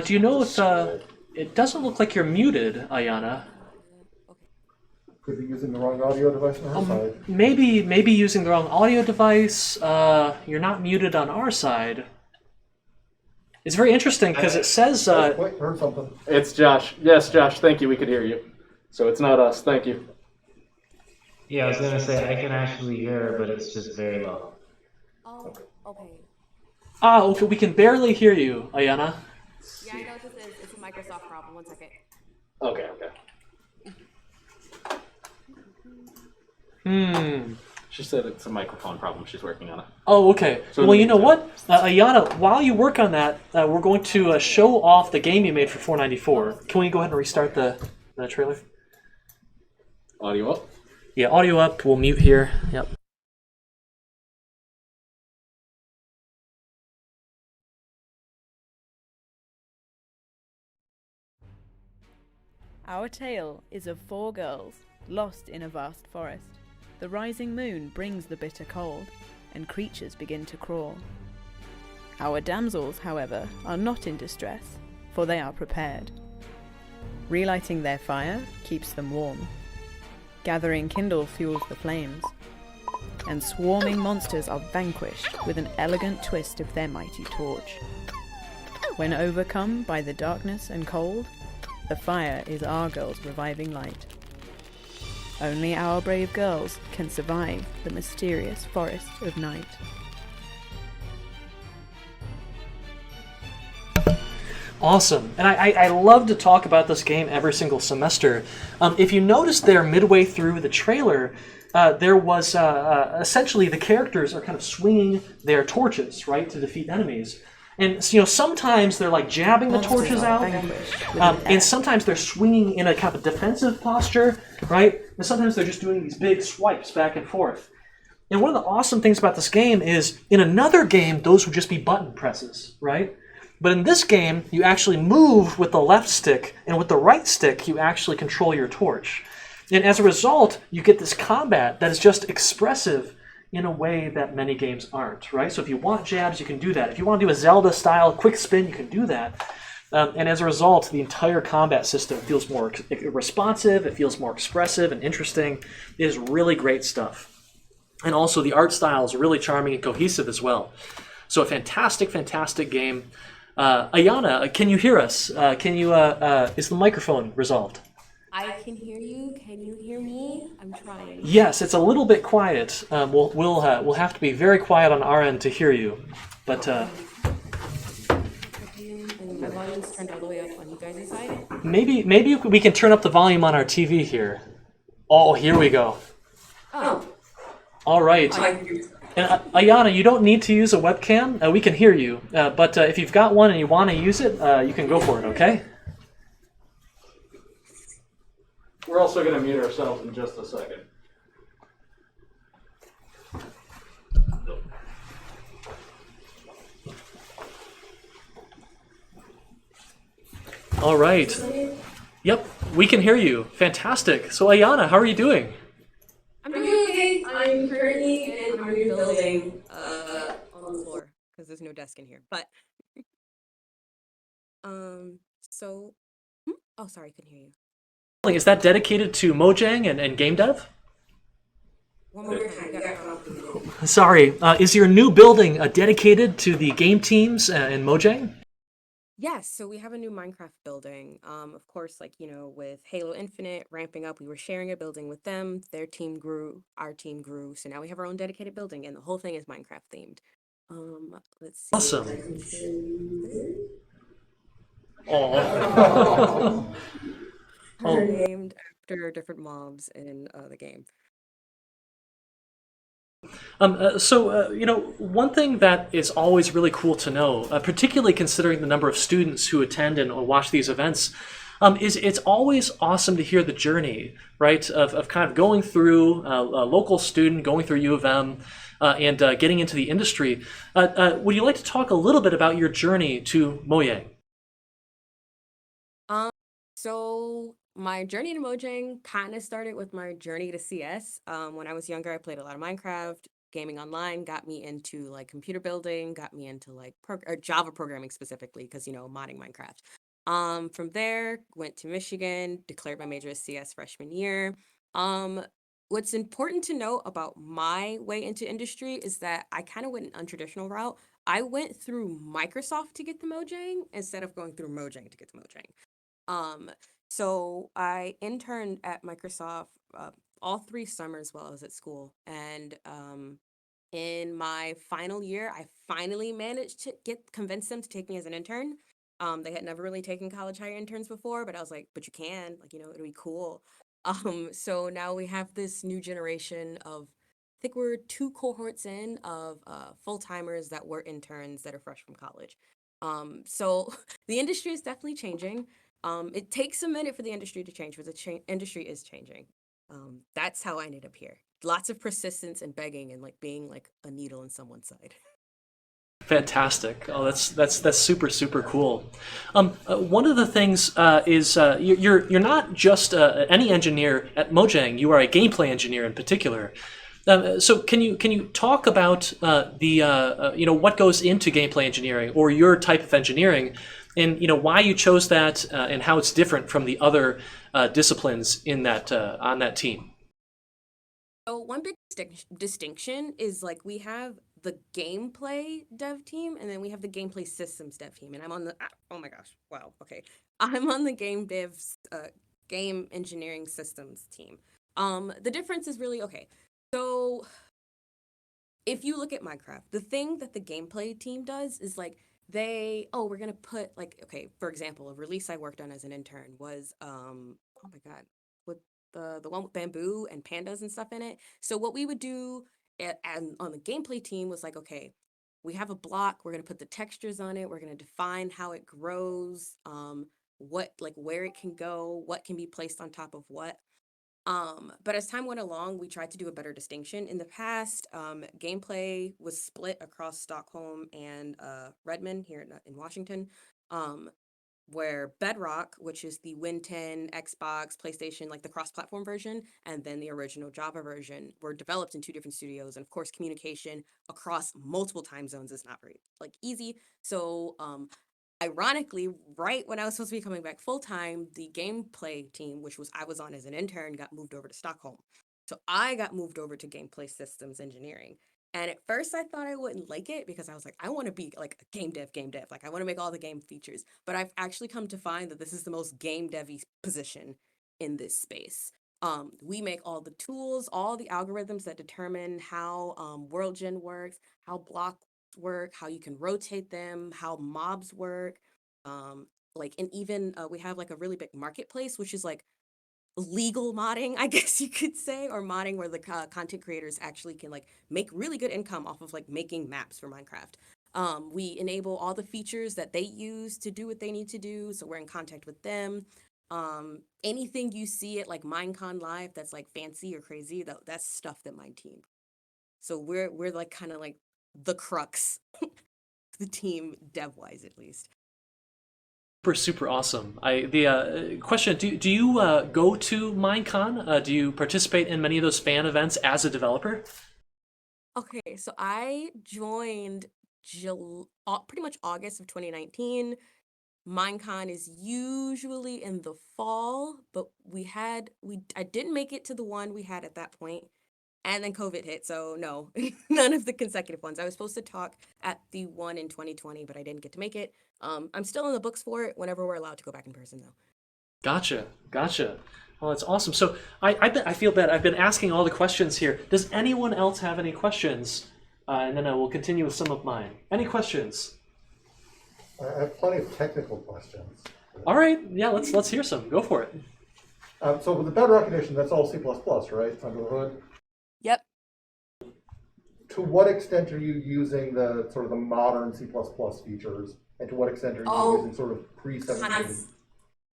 Do you know if it doesn't look like you're muted, Ayana?
Could be using the wrong audio device on her side.
Maybe using the wrong audio device. You're not muted on our side. It's very interesting because it says.
Wait, heard something.
It's Josh. Yes, Josh. Thank you. We could hear you. So it's not us. Thank you.
Yeah, I was gonna say I can actually hear her, but it's just very low.
Oh, okay.
Okay. We can barely hear you, Ayana.
Yeah, I know what this is. It's a Microsoft problem. 1 second.
Okay. She said it's a microphone problem. She's working on it.
Oh, okay.
So
well, you know what, Ayana, while you work on that, we're going to show off the game you made for 494. Can we go ahead and restart the trailer?
Audio up?
Yeah, audio up. We'll mute here. Yep.
Our tale is of 4 girls lost in a vast forest. The rising moon brings the bitter cold, and creatures begin to crawl. Our damsels, however, are not in distress, for they are prepared. Relighting their fire keeps them warm. Gathering kindle fuels the flames, and swarming monsters are vanquished with an elegant twist of their mighty torch. When overcome by the darkness and cold, the fire is our girls' reviving light. Only our brave girls can survive the mysterious forest of night.
Awesome. And I love to talk about this game every single semester. If you notice there midway through the trailer, there was essentially the characters are kind of swinging their torches, right, to defeat enemies. And sometimes they're like jabbing the torches out, and sometimes they're swinging in a kind of defensive posture, right? And sometimes they're just doing these big swipes back and forth. And one of the awesome things about this game is, in another game, those would just be button presses, right? But in this game, you actually move with the left stick, and with the right stick, you actually control your torch. And as a result, you get this combat that is just expressive in a way that many games aren't, right? So if you want jabs, you can do that. If you want to do a Zelda-style quick spin, you can do that. And as a result, the entire combat system feels more responsive, it feels more expressive and interesting. It is really great stuff. And also the art style is really charming and cohesive as well. So a fantastic, fantastic game. Ayana, can you hear us? Is the microphone resolved?
I can hear you. Can you hear me? I'm trying.
Yes, it's a little bit quiet. We'll have to be very quiet on our end to hear you, but.
And my volume's turned all the way up on you guys' side.
Maybe we can turn up the volume on our TV here. Oh, here we go.
Oh.
All right. And Ayana, you don't need to use a webcam. We can hear you, but if you've got one and you want to use it, you can go for it. Okay.
We're also going to mute ourselves in just a second.
All right. Yep, we can hear you. Fantastic. So Ayana, how are you doing?
I'm doing okay. I'm currently in our new building on the floor because there's no desk in here. But so oh, sorry, I couldn't hear you.
Is that dedicated to Mojang and game dev?
One more time.
Sorry, is your new building dedicated to the game teams and Mojang?
Yes, so we have a new Minecraft building. Of course, like, with Halo Infinite ramping up, we were sharing a building with them. Their team grew, our team grew. So now we have our own dedicated building, and the whole thing is Minecraft themed. Let's see if I
Awesome.
can show you
Oh.
They're named after different mobs in the game.
One thing that is always really cool to know, particularly considering the number of students who attend and watch these events, is it's always awesome to hear the journey, right, of kind of going through a local student, going through U of M, and getting into the industry. Would you like to talk a little bit about your journey to Mojang?
So my journey to Mojang kind of started with my journey to CS. When I was younger, I played a lot of Minecraft. Gaming online got me into like computer building, got me into like Java programming specifically because modding Minecraft. From there, went to Michigan, declared my major as CS freshman year. Um, what's important to note about my way into industry is that I kind of went an untraditional route. I went through Microsoft to get the Mojang instead of going through Mojang to get the Mojang. Um, so I interned at Microsoft all 3 summers while I was at school. And in my final year, I finally managed to convince them to take me as an intern. They had never really taken college hire interns before, but I was like, but you can, like, it'll be cool. So now we have this new generation of, I think we're 2 cohorts in of full-timers that were interns that are fresh from college. So the industry is definitely changing. It takes a minute for the industry to change, but the industry is changing. That's how I ended up here. Lots of persistence and begging and like being like a needle in someone's side.
Fantastic! Oh, that's super super cool. One of the things is you're not just any engineer at Mojang. You are a gameplay engineer in particular. So can you talk about what goes into gameplay engineering or your type of engineering, and why you chose that and how it's different from the other disciplines in that on that team?
So one big distinction is like we have the gameplay dev team and then we have the gameplay systems dev team. And I'm on the oh my gosh, wow, okay. I'm on the game engineering systems team. The difference is really okay. So if you look at Minecraft, the thing that the gameplay team does is like we're gonna put like, okay, for example, a release I worked on as an intern was oh my god, with the one with bamboo and pandas and stuff in it. So what we would do and on the gameplay team was like, okay, we have a block, we're gonna put the textures on it, we're gonna define how it grows, what like where it can go, what can be placed on top of what. But as time went along, we tried to do a better distinction. In the past, gameplay was split across Stockholm and Redmond here in Washington, um, where Bedrock, which is the Win 10, Xbox, PlayStation, like the cross-platform version, and then the original Java version, were developed in 2 different studios. And of course, communication across multiple time zones is not very like easy. So ironically, right when I was supposed to be coming back full time, the gameplay team, which was I was on as an intern, got moved over to Stockholm. So I got moved over to gameplay systems engineering. And at first I thought I wouldn't like it because I was like, I want to be like a game dev. Like I want to make all the game features. But I've actually come to find that this is the most game devy position in this space. We make all the tools, all the algorithms that determine how world gen works, how block work, how you can rotate them, how mobs work. Like, and even we have like a really big marketplace, which is like legal modding, I guess you could say, or modding where the content creators actually can like make really good income off of like making maps for Minecraft. We enable all the features that they use to do what they need to do, so we're in contact with them. Anything you see at like Minecon Live that's like fancy or crazy, that's stuff that my team. So we're like kind of like the crux, the team dev wise at least.
Super super awesome. The question: do you go to Minecon? Do you participate in many of those fan events as a developer?
Okay, so I joined pretty much August of 2019. Minecon is usually in the fall, but I didn't make it to the one we had at that point. And then COVID hit, so no, none of the consecutive ones. I was supposed to talk at the one in 2020, but I didn't get to make it. I'm still in the books for it whenever we're allowed to go back in person, though.
Gotcha. Well, that's awesome. So I feel bad. I've been asking all the questions here. Does anyone else have any questions? And then I will continue with some of mine. Any questions?
I have plenty of technical questions.
All right. Yeah, let's hear some. Go for it.
So with the Bedrock Edition, that's all C++, right, under the hood?
Yep.
To what extent are you using the sort of the modern C++ features, and to what extent are you using sort of pre-17?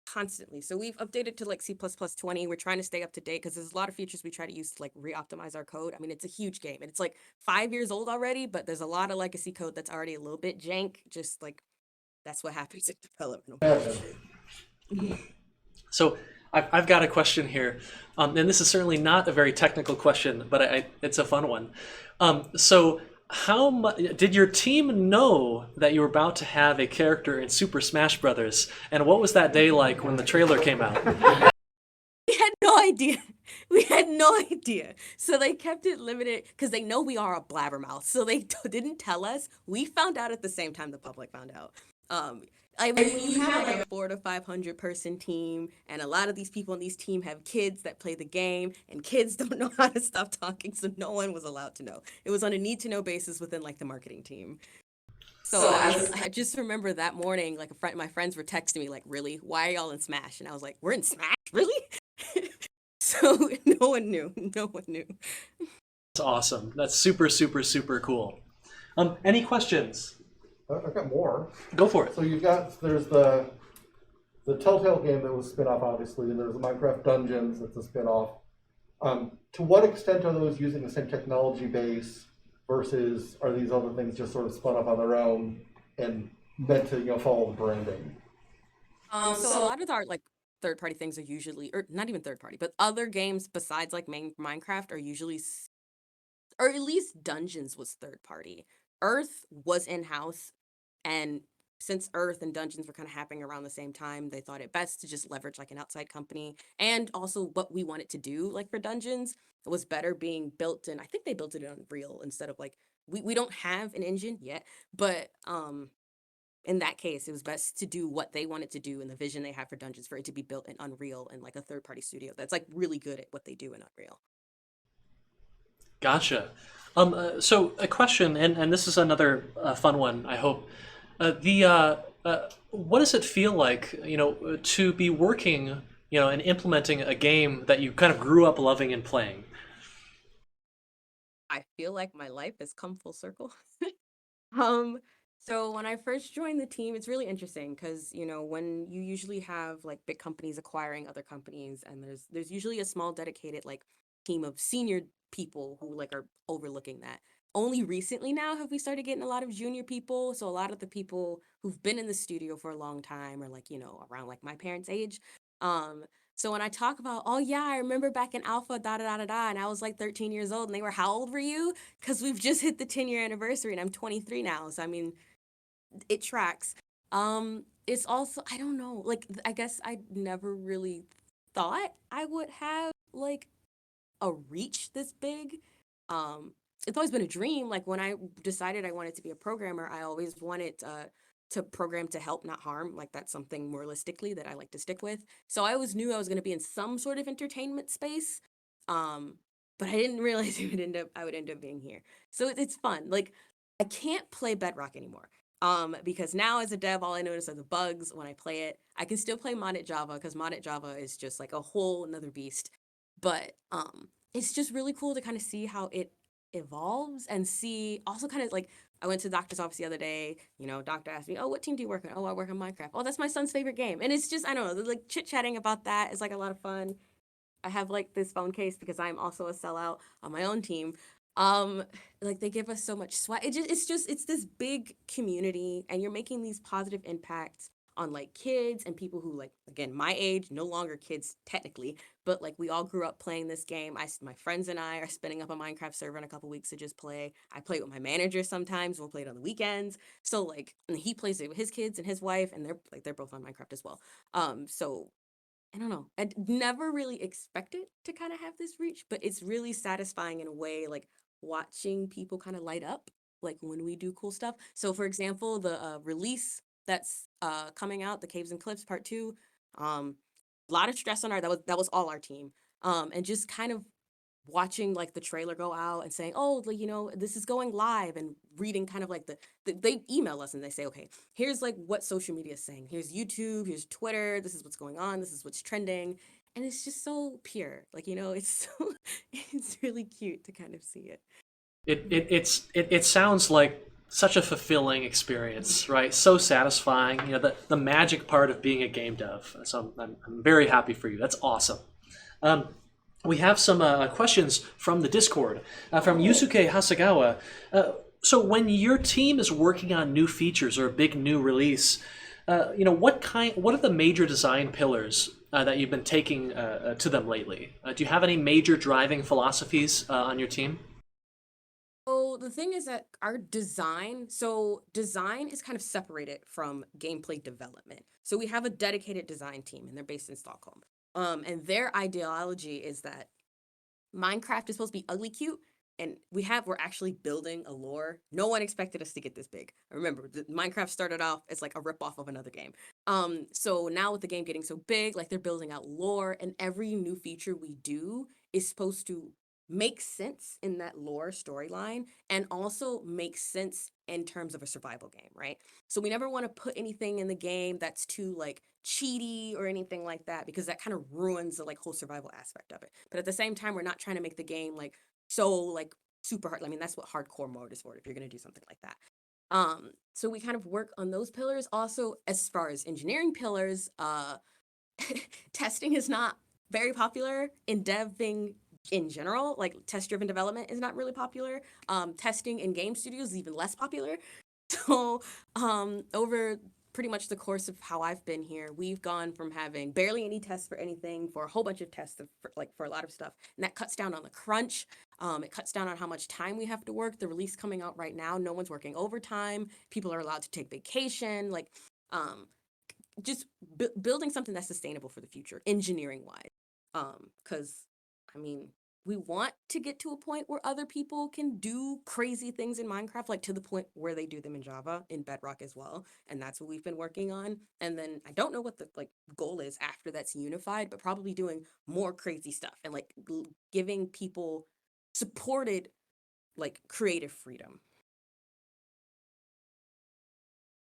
Constantly. So we've updated to like C++ 20. We're trying to stay up to date because there's a lot of features we try to use to like re-optimize our code. I mean, it's a huge game and it's like 5 years old already, but there's a lot of legacy code that's already a little bit jank. Just like that's what happens in development.
So I've got a question here, and this is certainly not a very technical question, but it's a fun one. So how much did your team know that you were about to have a character in Super Smash Brothers, and what was that day like when the trailer came out?
We had no idea. We had no idea. So they kept it limited because they know we are a blabbermouth. So they didn't tell us. We found out at the same time the public found out. I mean, you have like a 400 to 500 person team, and a lot of these people in these team have kids that play the game, and kids don't know how to stop talking, so no one was allowed to know. It was on a need to know basis within like the marketing team. So I just remember that morning, like my friends were texting me like, "Really? Why are y'all in Smash?" And I was like, "We're in Smash, really?" So no one knew. No one knew.
That's awesome. That's super, super, super cool. Any questions?
I've got more.
Go for it.
So there's the Telltale game that was spin-off, obviously, and there's the Minecraft Dungeons that's a spin-off. To what extent are those using the same technology base versus are these other things just sort of spun up on their own and meant to follow the branding?
So a lot of our like third-party things are usually, or not even third-party, but other games besides like Minecraft are usually, or at least Dungeons was third-party. Earth was in-house, and since Earth and Dungeons were kind of happening around the same time, they thought it best to just leverage like an outside company. And also what we wanted to do, like for Dungeons, was better being built in, I think they built it in Unreal instead of like, we don't have an engine yet, but in that case, it was best to do what they wanted to do and the vision they have for Dungeons for it to be built in Unreal and like a third-party studio that's like really good at what they do in Unreal.
Gotcha. So a question, and this is another fun one, I hope. What does it feel like, to be working, and implementing a game that you kind of grew up loving and playing?
I feel like my life has come full circle. So when I first joined the team, it's really interesting because, when you usually have like big companies acquiring other companies, and there's usually a small dedicated like team of senior people who like are overlooking that. Only recently now have we started getting a lot of junior people. So a lot of the people who've been in the studio for a long time are like, around like my parents' age. So when I talk about, oh yeah, I remember back in Alpha, da da da da da, and I was like 13 years old, and they were, how old were you? Because we've just hit the 10-year anniversary, and I'm 23 now. So I mean, it tracks. It's also, I don't know, like I guess I never really thought I would have like a reach this big. It's always been a dream. Like when I decided I wanted to be a programmer, I always wanted to program to help, not harm. Like that's something moralistically that I like to stick with. So I always knew I was going to be in some sort of entertainment space. But I didn't realize I would end up being here. So it's fun. Like I can't play Bedrock anymore. Because now as a dev, all I notice are the bugs when I play it. I can still play modded Java because modded Java is just like a whole another beast. But it's just really cool to kind of see how it evolves and see also kind of like I went to the doctor's office the other day, doctor asked me, oh, what team do you work on? Oh, I work on Minecraft. Oh, that's my son's favorite game. And it's just, I don't know, like chit-chatting about that is like a lot of fun. I have like this phone case because I'm also a sellout on my own team. Like they give us so much sweat. It's this big community, and you're making these positive impacts on like kids and people who like, again, my age, no longer kids technically, but like we all grew up playing this game. My friends and I are spinning up a Minecraft server in a couple weeks to just play. I play with my manager sometimes. We'll play it on the weekends. So like, and he plays it with his kids and his wife, and they're both on Minecraft as well. So I don't know. I never really expected to kind of have this reach, but it's really satisfying in a way, like watching people kind of light up, like when we do cool stuff. So, for example, the release that's coming out, the Caves and Cliffs Part 2, a lot of stress on that was all our team, and just kind of watching like the trailer go out and saying, oh, like, this is going live, and reading kind of like they email us and they say, okay, here's like what social media is saying. Here's YouTube, here's Twitter, this is what's going on, this is what's trending. And it's just so pure. Like, it's so it's really cute to kind of see it.
It sounds like such a fulfilling experience, right? So satisfying. The magic part of being a game dev. So I'm very happy for you. That's awesome. We have some questions from the Discord, from Yusuke Hasagawa. So when your team is working on new features or a big new release, what are the major design pillars that you've been taking to them lately? Do you have any major driving philosophies on your team?
So the thing is that our design is kind of separated from gameplay development. So we have a dedicated design team, and they're based in Stockholm. And their ideology is that Minecraft is supposed to be ugly cute, and we're actually building a lore. No one expected us to get this big. Remember, Minecraft started off as like a ripoff of another game. So now with the game getting so big, like they're building out lore, and every new feature we do is supposed to make sense in that lore storyline, and also make sense in terms of a survival game, right? So we never want to put anything in the game that's too like cheaty or anything like that, because that kind of ruins the like whole survival aspect of it. But at the same time, we're not trying to make the game like so like super hard. I mean, that's what hardcore mode is for, if you're going to do something like that. So we kind of work on those pillars. Also, as far as engineering pillars, testing is not very popular in deving in general. Like, test-driven development is not really popular. Testing in game studios is even less popular. So over pretty much the course of how I've been here, we've gone from having barely any tests for anything, for a whole bunch of tests for a lot of stuff, and that cuts down on the crunch. It cuts down on how much time we have to work. The release coming out right now, no one's working overtime. People are allowed to take vacation. Like, just building something that's sustainable for the future, engineering wise. Because I mean, we want to get to a point where other people can do crazy things in Minecraft, like to the point where they do them in Java, in Bedrock as well. And that's what we've been working on. And then I don't know what the like goal is after that's unified, but probably doing more crazy stuff and like giving people supported like creative freedom.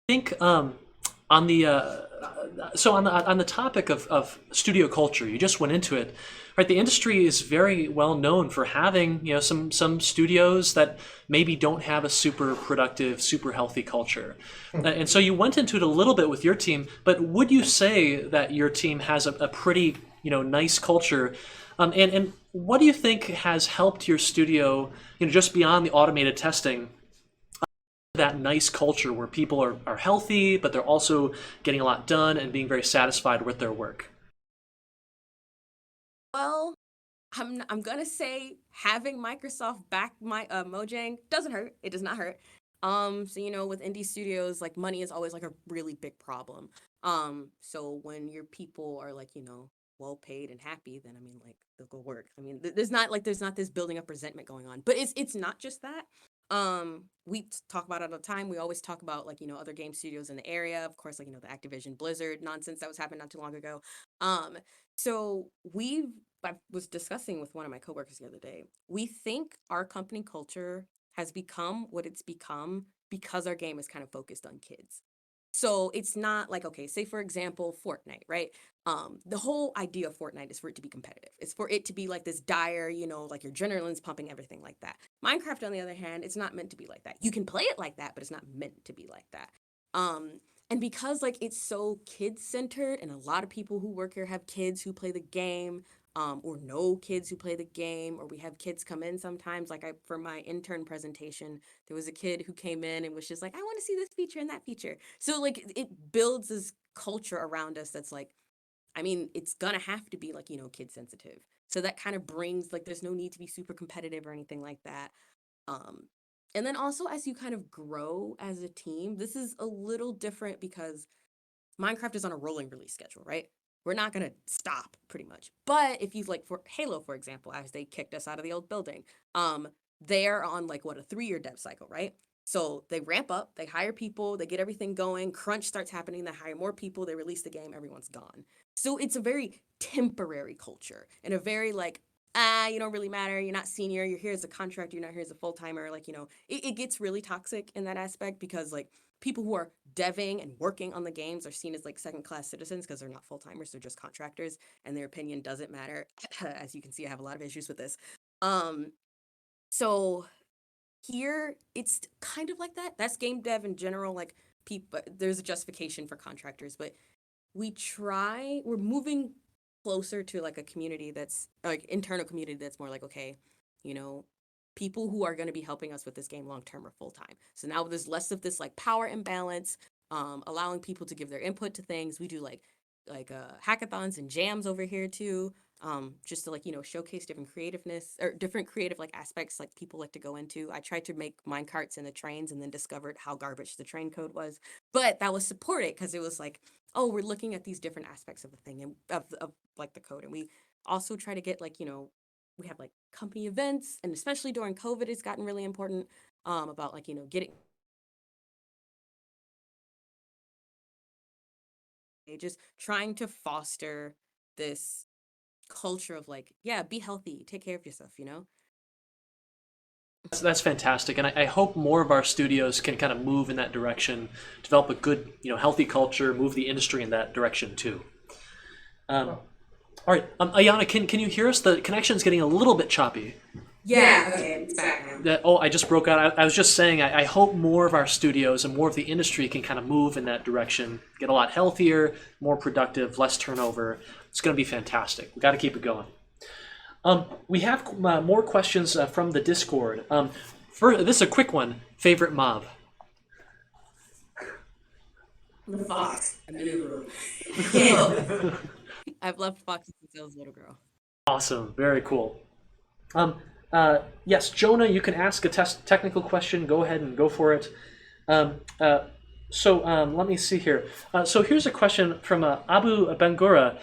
I think on the on the topic of studio culture, you just went into it, right? The industry is very well known for having some studios that maybe don't have a super productive, super healthy culture, and so you went into it a little bit with your team. But would you say that your team has a pretty nice culture? And what do you think has helped your studio, just beyond the automated testing? That nice culture where people are healthy, but they're also getting a lot done and being very satisfied with their work.
Well, I'm gonna say having Microsoft back my Mojang doesn't hurt. It does not hurt. So with indie studios, like money is always like a really big problem. So when your people are like well paid and happy, then I mean like they'll go work. I mean there's not this building up resentment going on, but it's not just that. We talk about it all the time. We always talk about like other game studios in the area, of course, like the Activision Blizzard nonsense that was happening not too long ago. So I was discussing with one of my coworkers the other day. We think our company culture has become what it's become because our game is kind of focused on kids. So it's not like, okay, say for example, Fortnite, right? The whole idea of Fortnite is for it to be competitive. It's for it to be like this dire, like your adrenaline's pumping, everything like that. Minecraft, on the other hand, it's not meant to be like that. You can play it like that, but it's not meant to be like that. And because like it's so kid centered, and a lot of people who work here have kids who play the game, or know kids who play the game, or we have kids come in sometimes. Like for my intern presentation, there was a kid who came in and was just like, I want to see this feature and that feature. So like it builds this culture around us that's like, I mean, it's gonna have to be like, kid sensitive. So that kind of brings like, there's no need to be super competitive or anything like that. And then also as you kind of grow as a team, this is a little different because Minecraft is on a rolling release schedule, right? we're not gonna stop pretty much. But if you like for Halo, for example, as they kicked us out of the old building, they're on like what, a 3-year dev cycle, right? So they ramp up, they hire people, they get everything going, crunch starts happening, they hire more people, they release the game, everyone's gone. So it's a very temporary culture and a very like, you don't really matter, you're not senior, you're here as a contractor, you're not here as a full-timer. Like, you know, it gets really toxic in that aspect because like people who are deving and working on the games are seen as like second-class citizens because they're not full-timers, they're just contractors and their opinion doesn't matter. As you can see, I have a lot of issues with this. So here it's kind of like that. That's game dev in general. Like people, there's a justification for contractors, but we're moving closer to like a community that's like internal community that's more like, okay, you know, people who are going to be helping us with this game long term or full time. So now there's less of this like power imbalance, allowing people to give their input to things. We do like hackathons and jams over here too, just to like, you know, showcase different creativeness or different creative like aspects like people like to go into. I tried to make minecarts in the trains and then discovered how garbage the train code was, but that was supported because it was like, oh, we're looking at these different aspects of the thing and of like the code. And we also try to get like, you know, we have like company events, and especially during COVID, it's gotten really important, about like, you know, getting just trying to foster this culture of like, yeah, be healthy, take care of yourself, you know?
That's fantastic, and I hope more of our studios can kind of move in that direction, develop a good, you know, healthy culture, move the industry in that direction too. All right, Ayana, can you hear us? The connection's getting a little bit choppy.
Yeah, okay, it's back now.
I just broke out. I was just saying, I hope more of our studios and more of the industry can kind of move in that direction, get a lot healthier, more productive, less turnover. It's going to be fantastic. We got to keep it going. We have more questions from the Discord. This is a quick one. Favorite mob?
The fox. I've loved foxes since I was a little girl.
Awesome. Very cool. Yes, Jonah, you can ask a technical question. Go ahead and go for it. Let me see here. So here's a question from Abu Bangura.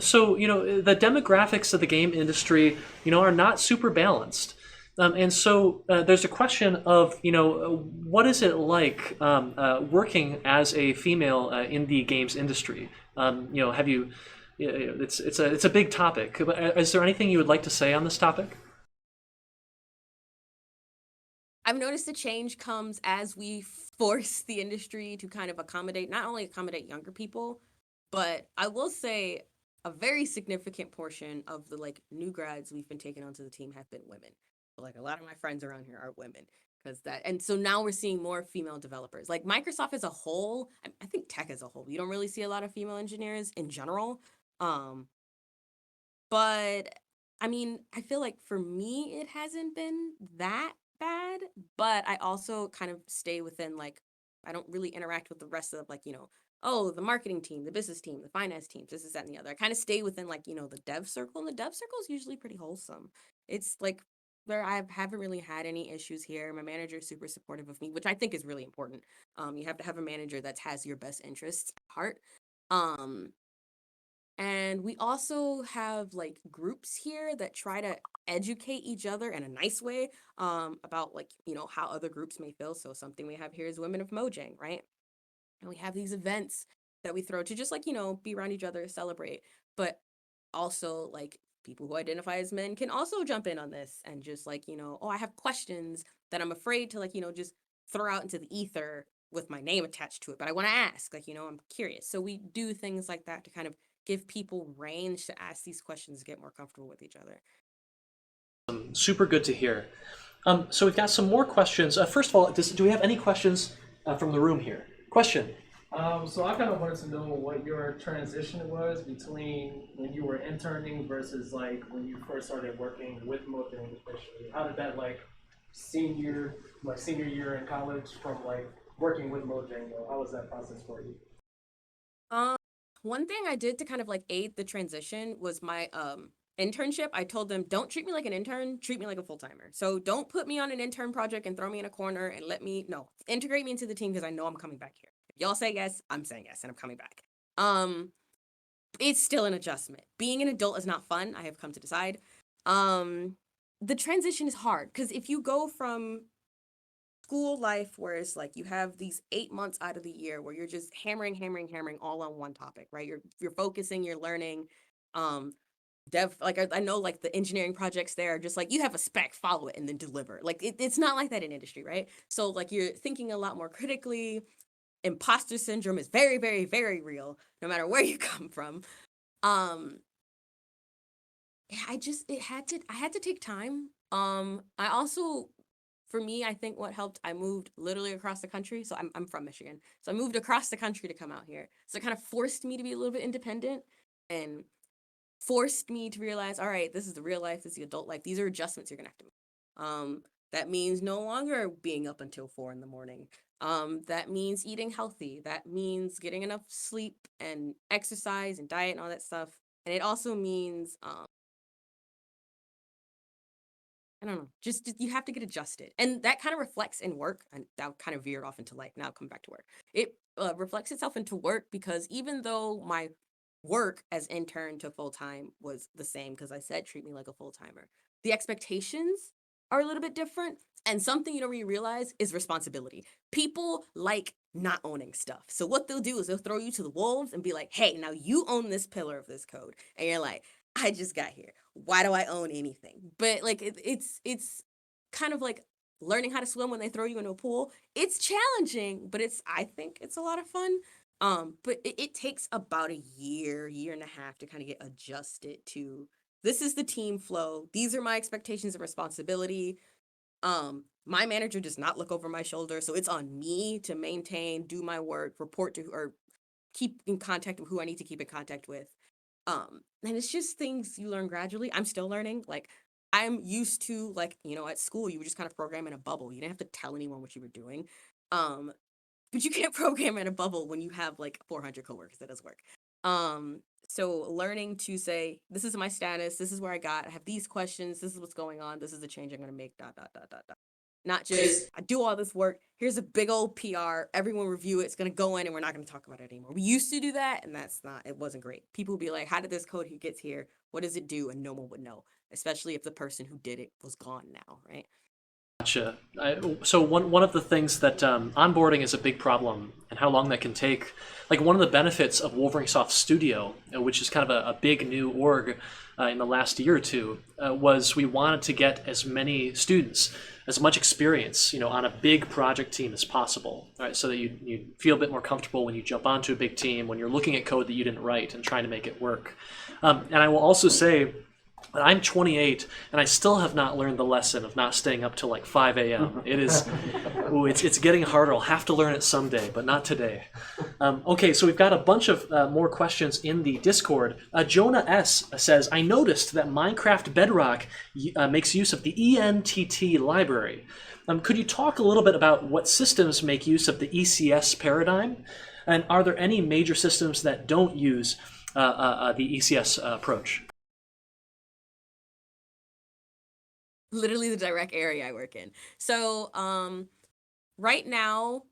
So, you know, the demographics of the game industry, you know, are not super balanced. And so there's a question of, you know, what is it like working as a female in the games industry? You know, have you, it's a big topic. Is there anything you would like to say on this topic?
I've noticed the change comes as we force the industry to kind of not only accommodate younger people, but I will say a very significant portion of the like new grads we've been taking onto the team have been women. Like a lot of my friends around here are women and so now we're seeing more female developers. Like Microsoft as a whole, I think tech as a whole, you don't really see a lot of female engineers in general. But I mean, I feel like for me, it hasn't been that bad, but I also kind of stay within like, I don't really interact with the rest of like, you know, oh, the marketing team, the business team, the finance teams, this, that, and the other. I kind of stay within like, you know, the dev circle, and the dev circle is usually pretty wholesome. It's like where I haven't really had any issues here. My manager is super supportive of me, which I think is really important. You have to have a manager that has your best interests at heart. And we also have like groups here that try to educate each other in a nice way, about like, you know, how other groups may feel. So something we have here is Women of Mojang, right? And we have these events that we throw to just like, you know, be around each other, celebrate. But also like people who identify as men can also jump in on this and just like, you know, oh, I have questions that I'm afraid to like, you know, just throw out into the ether with my name attached to it. But I want to ask, like, you know, I'm curious. So we do things like that to kind of give people range to ask these questions, get more comfortable with each other.
Super good to hear. So we've got some more questions. First of all, do we have any questions from the room here? Question.
So I kind of wanted to know what your transition was between when you were interning versus like when you first started working with Mojang officially. How did that like senior year in college from like working with Mojang go? How was that process for you?
One thing I did to kind of like aid the transition was my internship. I told them, don't treat me like an intern, treat me like a full-timer. So don't put me on an intern project and throw me in a corner and integrate me into the team because I know I'm coming back here. If y'all say yes, I'm saying yes and I'm coming back. it's still an adjustment. Being an adult is not fun, I have come to decide. The transition is hard because if you go from school life where it's like you have these 8 months out of the year where you're just hammering all on one topic, right? You're focusing, you're learning. Like I know like the engineering projects there are just like you have a spec, follow it, and then deliver. Like it's not like that in industry, right? So like you're thinking a lot more critically. Imposter syndrome is very, very, very real, no matter where you come from. I had to take time. I also, for me, I think what helped, I moved literally across the country. So I'm from Michigan. So I moved across the country to come out here. So it kind of forced me to be a little bit independent and forced me to realize, all right, this is the real life, this is the adult life. These are adjustments you're gonna have to make. That means no longer being up until 4 a.m. That means eating healthy. That means getting enough sleep and exercise and diet and all that stuff. And it also means I don't know, just you have to get adjusted. And that kind of reflects in work. And that kind of veered off into like, now come back to work. It reflects itself into work because even though my work as intern to full-time was the same, because I said, treat me like a full-timer, the expectations are a little bit different. And something you don't really realize is responsibility. People like not owning stuff. So what they'll do is they'll throw you to the wolves and be like, hey, now you own this pillar of this code. And you're like, I just got here. Why do I own anything? But like it's kind of like learning how to swim when they throw you into a pool. It's challenging, but I think it's a lot of fun. But it takes about a year and a half to kind of get adjusted to this is the team flow. These are my expectations and responsibility. My manager does not look over my shoulder, so it's on me to maintain, do my work, report to, or keep in contact with who I need to keep in contact with. And it's just things you learn gradually. I'm still learning. Like I'm used to like, at school, you would just kind of program in a bubble. You didn't have to tell anyone what you were doing. But you can't program in a bubble when you have like 400 coworkers. That doesn't work. So learning to say, this is my status. This is where I have these questions. This is what's going on. This is the change I'm going to make, ... Not just, I do all this work. Here's a big old PR. Everyone review it. It's going to go in and we're not going to talk about it anymore. We used to do that and it wasn't great. People would be like, how did this code gets here? What does it do? And no one would know, especially if the person who did it was gone now, right?
Gotcha. So one of the things that onboarding is a big problem and how long that can take. Like one of the benefits of Wolverine Soft Studio, which is kind of a big new org in the last year or two, was we wanted to get as many students, as much experience, on a big project team as possible, right? So that you feel a bit more comfortable when you jump onto a big team, when you're looking at code that you didn't write and trying to make it work. And I will also say, I'm 28 and I still have not learned the lesson of not staying up till like 5 a.m. It is, it's getting harder. I'll have to learn it someday, but not today. Okay, so we've got a bunch of more questions in the Discord. Jonah S. says, I noticed that Minecraft Bedrock makes use of the ENTT library. Could you talk a little bit about what systems make use of the ECS paradigm? And are there any major systems that don't use the ECS approach?
Literally the direct area I work in. So right now,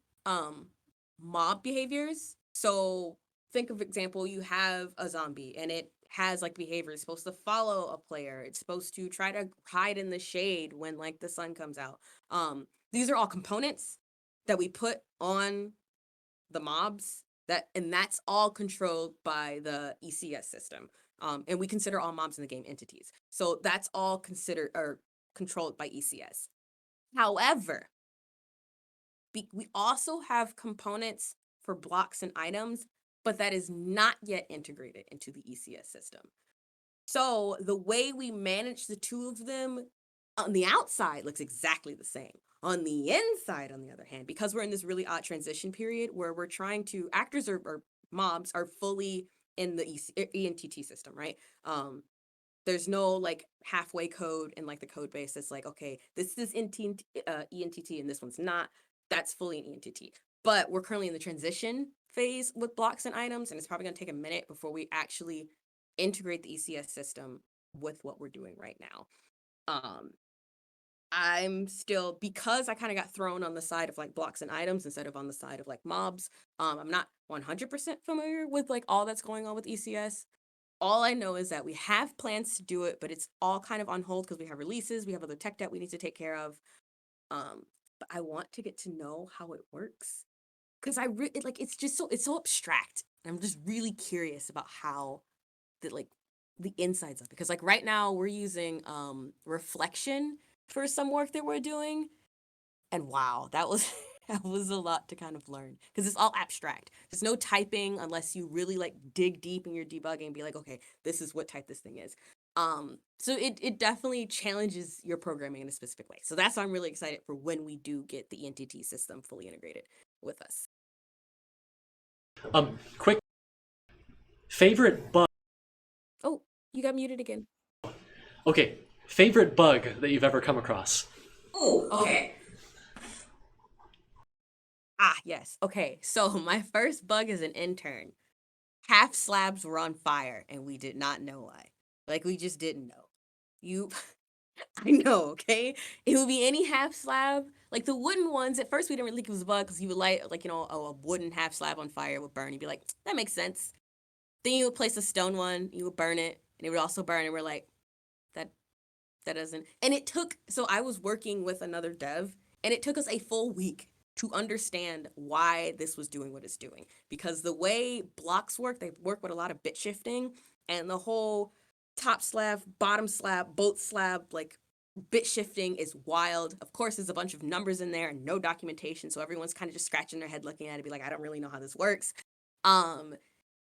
mob behaviors. So think of example, you have a zombie and it has like behavior. It's supposed to follow a player. It's supposed to try to hide in the shade when like the sun comes out. These are all components that we put on the mobs and that's all controlled by the ECS system. And we consider all mobs in the game entities. So that's all controlled by ECS. However, we also have components for blocks and items, but that is not yet integrated into the ECS system. So the way we manage the two of them on the outside looks exactly the same. On the inside, on the other hand, because we're in this really odd transition period where we're trying to, actors or mobs are fully in the ENTT system, right? There's no like halfway code in like the code base that's like, okay, this is ENTT and this one's not. That's fully an ENTT. But we're currently in the transition phase with blocks and items, and it's probably going to take a minute before we actually integrate the ECS system with what we're doing right now. I'm still, because I kind of got thrown on the side of like blocks and items instead of on the side of like mobs. I'm not 100% familiar with like all that's going on with ECS. All I know is that we have plans to do it, but it's all kind of on hold because we have releases, we have other tech debt we need to take care of. But I want to get to know how it works because like it's just it's so abstract. I'm just really curious about how the insides of it. Because like right now we're using reflection for some work that we're doing, and wow, that was that was a lot to kind of learn because it's all abstract. There's no typing unless you really like dig deep in your debugging and be like, okay, this is what type this thing is. So it definitely challenges your programming in a specific way. So that's why I'm really excited for when we do get the entity system fully integrated with us.
Quick favorite bug.
Oh, you got muted again.
Okay, favorite bug that you've ever come across.
Oh, okay. Ah, yes. Okay, so my first bug as an intern, half slabs were on fire and we did not know why. Like, we just didn't know. I know, okay? It would be any half slab. Like, the wooden ones, at first we didn't really think it was a bug because you would light, like, a wooden half slab on fire would burn. You'd be like, that makes sense. Then you would place a stone one, you would burn it, and it would also burn, and we're like, that doesn't. And it took, so I was working with another dev, and it took us a full week to understand why this was doing what it's doing. Because the way blocks work, they work with a lot of bit shifting, and the whole top slab, bottom slab, both slab, like bit shifting is wild. Of course, there's a bunch of numbers in there and no documentation, so everyone's kind of just scratching their head looking at it, be like, I don't really know how this works.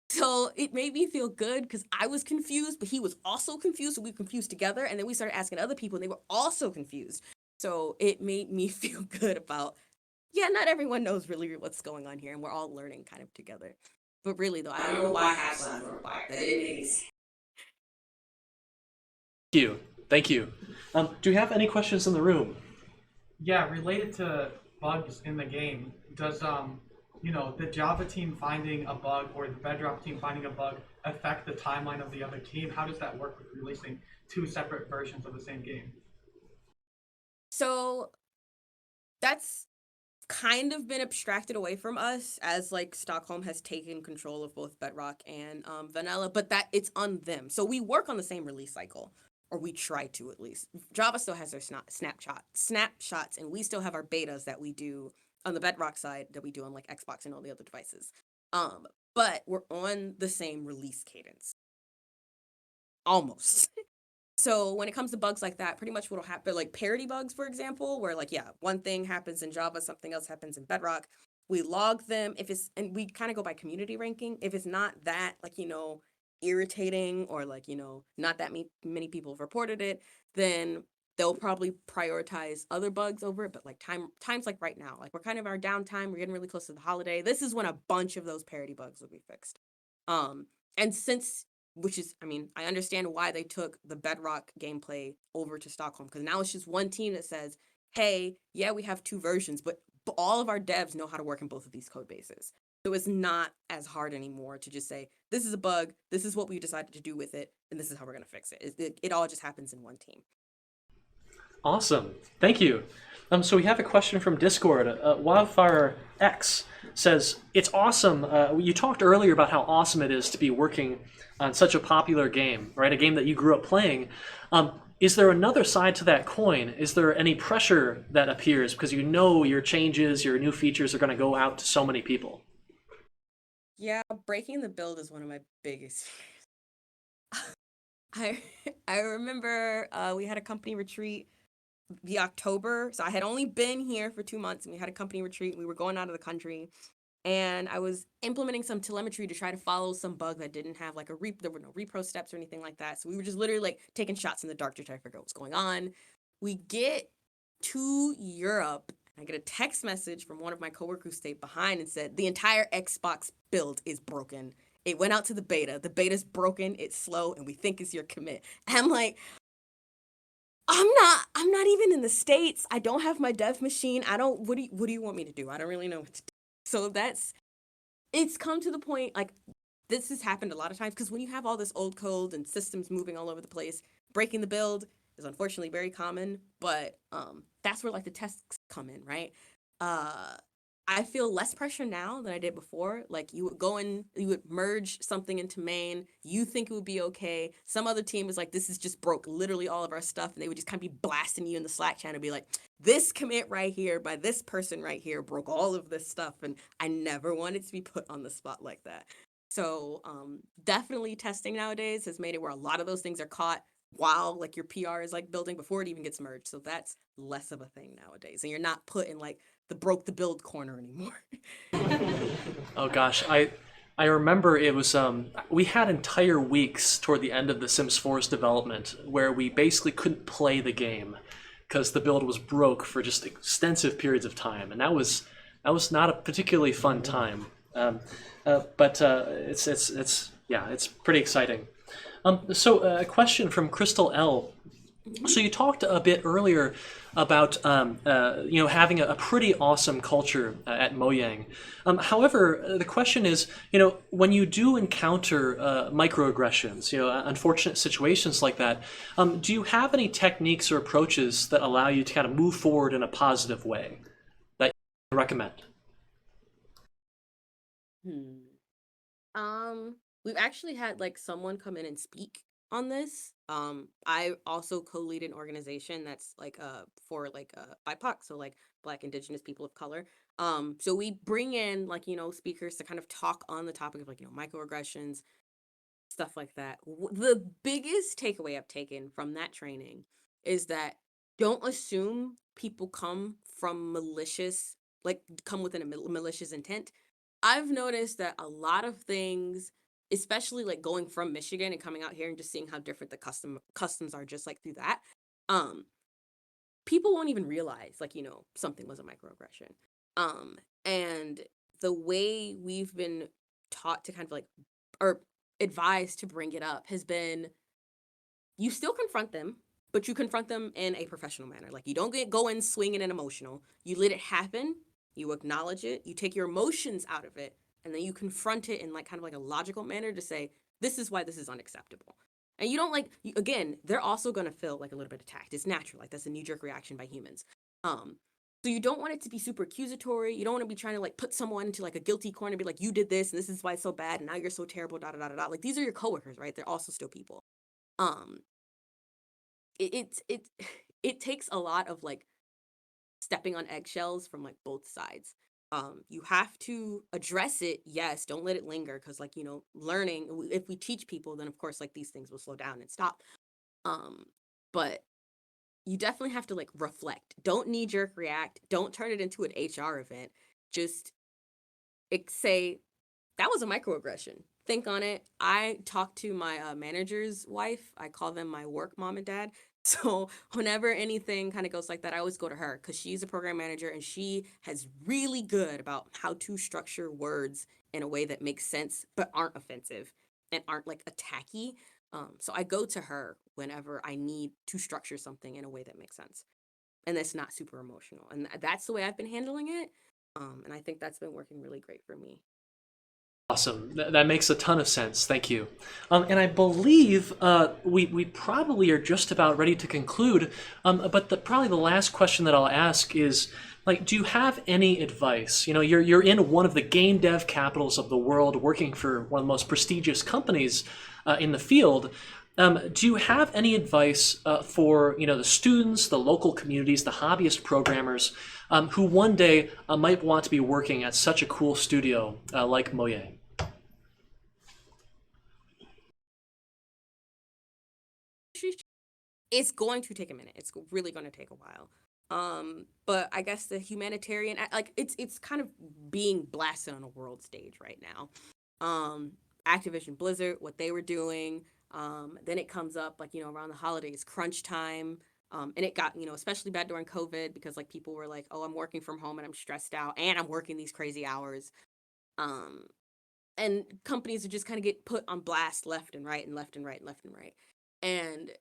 So it made me feel good because I was confused, but he was also confused, so we were confused together, and then we started asking other people, and they were also confused. So it made me feel good about, yeah, not everyone knows really what's going on here, and we're all learning kind of together. But really, though, I don't know why half slabs were fire. That didn't make any sense.
Thank you. Do you have any questions in the room?
Yeah, related to bugs in the game, does the Java team finding a bug or the Bedrock team finding a bug affect the timeline of the other team? How does that work with releasing two separate versions of the same game?
So that's kind of been abstracted away from us as like Stockholm has taken control of both Bedrock and Vanilla, but that it's on them. So we work on the same release cycle, or we try to at least. Java still has their snapshots, and we still have our betas that we do on the Bedrock side that we do on like Xbox and all the other devices. But we're on the same release cadence. Almost. So when it comes to bugs like that, pretty much what'll happen, like parity bugs, for example, where like, yeah, one thing happens in Java, something else happens in Bedrock. We log them and we kind of go by community ranking. If it's not that, like, irritating or like, not that many people have reported it, then they'll probably prioritize other bugs over it. But like times like right now, like we're kind of our downtime, we're getting really close to the holiday. This is when a bunch of those parity bugs will be fixed. And since, which is, I understand why they took the Bedrock gameplay over to Stockholm, because now it's just one team that says, hey, yeah, we have two versions, but all of our devs know how to work in both of these code bases. So it's not as hard anymore to just say, this is a bug, this is what we decided to do with it, and this is how we're going to fix it. It all just happens in one team.
Awesome. Thank you. So we have a question from Discord. Wildfire X says, it's awesome. You talked earlier about how awesome it is to be working on such a popular game, right? A game that you grew up playing. Is there another side to that coin? Is there any pressure that appears because your changes, your new features are going to go out to so many people?
Yeah, breaking the build is one of my biggest fears. I remember we had a company retreat the October. So I had only been here for 2 months, and we had a company retreat. We were going out of the country, and I was implementing some telemetry to try to follow some bug that didn't have like there were no repro steps or anything like that. So we were just literally like taking shots in the dark to try to figure out what's going on. We get to Europe, and I get a text message from one of my coworkers who stayed behind and said, the entire Xbox build is broken. It went out to the beta. The beta's broken, it's slow, and we think it's your commit. And I'm like, I'm not even in the States. I don't have my dev machine. What do you want me to do? I don't really know what to do. So it's come to the point, like, this has happened a lot of times, because when you have all this old code and systems moving all over the place, breaking the build, is unfortunately very common, but that's where like the tests come in, right? I feel less pressure now than I did before. Like you would go in, you would merge something into main, you think it would be okay. Some other team is like, this is just broke literally all of our stuff. And they would just kind of be blasting you in the Slack channel, be like, this commit right here by this person right here broke all of this stuff. And I never wanted to be put on the spot like that. So definitely testing nowadays has made it where a lot of those things are caught while like your PR is like building before it even gets merged. So that's less of a thing nowadays. And you're not put in like the broke the build corner anymore.
Oh gosh, I remember it was we had entire weeks toward the end of the Sims 4's development where we basically couldn't play the game because the build was broke for just extensive periods of time, and that was not a particularly fun time. But it's pretty exciting. So a question from Crystal L. So you talked a bit earlier about having a pretty awesome culture at Mojang. However, the question is, when you do encounter microaggressions, unfortunate situations like that, do you have any techniques or approaches that allow you to kind of move forward in a positive way that you recommend?
We've actually had like someone come in and speak on this. I also co-lead an organization that's like for like BIPOC, so like Black, Indigenous, people of color. So we bring in like speakers to kind of talk on the topic of like microaggressions, stuff like that. The biggest takeaway I've taken from that training is that don't assume people come from malicious, like come with a malicious intent. I've noticed that a lot of things, especially like going from Michigan and coming out here and just seeing how different the customs are just like through that, people won't even realize like, something was a microaggression. And the way we've been taught to kind of like, or advised to bring it up has been, you still confront them, but you confront them in a professional manner. Like you don't go in swinging and emotional. You let it happen. You acknowledge it. You take your emotions out of it, and then you confront it in like kind of like a logical manner to say, this is why this is unacceptable. And you don't like, again, they're also going to feel like a little bit attacked. It's natural. Like that's a knee-jerk reaction by humans. So you don't want it to be super accusatory. You don't want to be trying to like put someone into like a guilty corner, be like, you did this and this is why it's so bad and now you're so terrible, da da da da. Like these are your coworkers, right? They're also still people. It takes a lot of like stepping on eggshells from like both sides. You have to address it, yes, don't let it linger, because like learning, if we teach people, then of course like these things will slow down and stop. But you definitely have to like reflect. Don't knee-jerk react. Don't turn it into an HR event. Just say that was a microaggression. Think on it. I talk to my manager's wife. I call them my work mom and dad. So whenever anything kind of goes like that, I always go to her because she's a program manager and she has really good about how to structure words in a way that makes sense but aren't offensive and aren't like attacky. So I go to her whenever I need to structure something in a way that makes sense and that's not super emotional. And that's the way I've been handling it. And I think that's been working really great for me.
Awesome. That makes a ton of sense. Thank you. And I believe we probably are just about ready to conclude. But probably the last question that I'll ask is, like, do you have any advice? You're in one of the game dev capitals of the world, working for one of the most prestigious companies in the field. Do you have any advice for the students, the local communities, the hobbyist programmers who one day might want to be working at such a cool studio like Mojang?
It's going to take a minute. It's really going to take a while. But I guess the humanitarian, like it's kind of being blasted on a world stage right now. Activision Blizzard, what they were doing. Then it comes up like, around the holidays, crunch time. And it got, especially bad during COVID because like people were like, oh, I'm working from home and I'm stressed out and I'm working these crazy hours. And companies would just kind of get put on blast left and right and left and right and left and right. And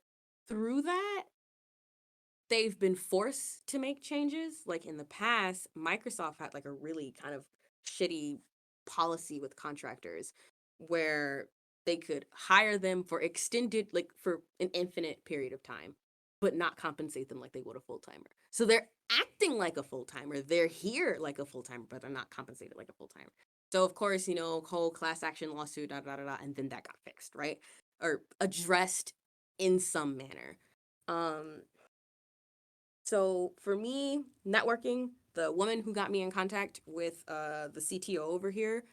through that, they've been forced to make changes. Like in the past, Microsoft had like a really kind of shitty policy with contractors where they could hire them for extended, like for an infinite period of time. but not compensate them like they would a full-timer. So they're acting like a full-timer. They're here like a full-timer, but they're not compensated like a full-timer. So of course, whole class action lawsuit, and then that got fixed, right? Or addressed in some manner. So for me, networking, the woman who got me in contact with the CTO over here,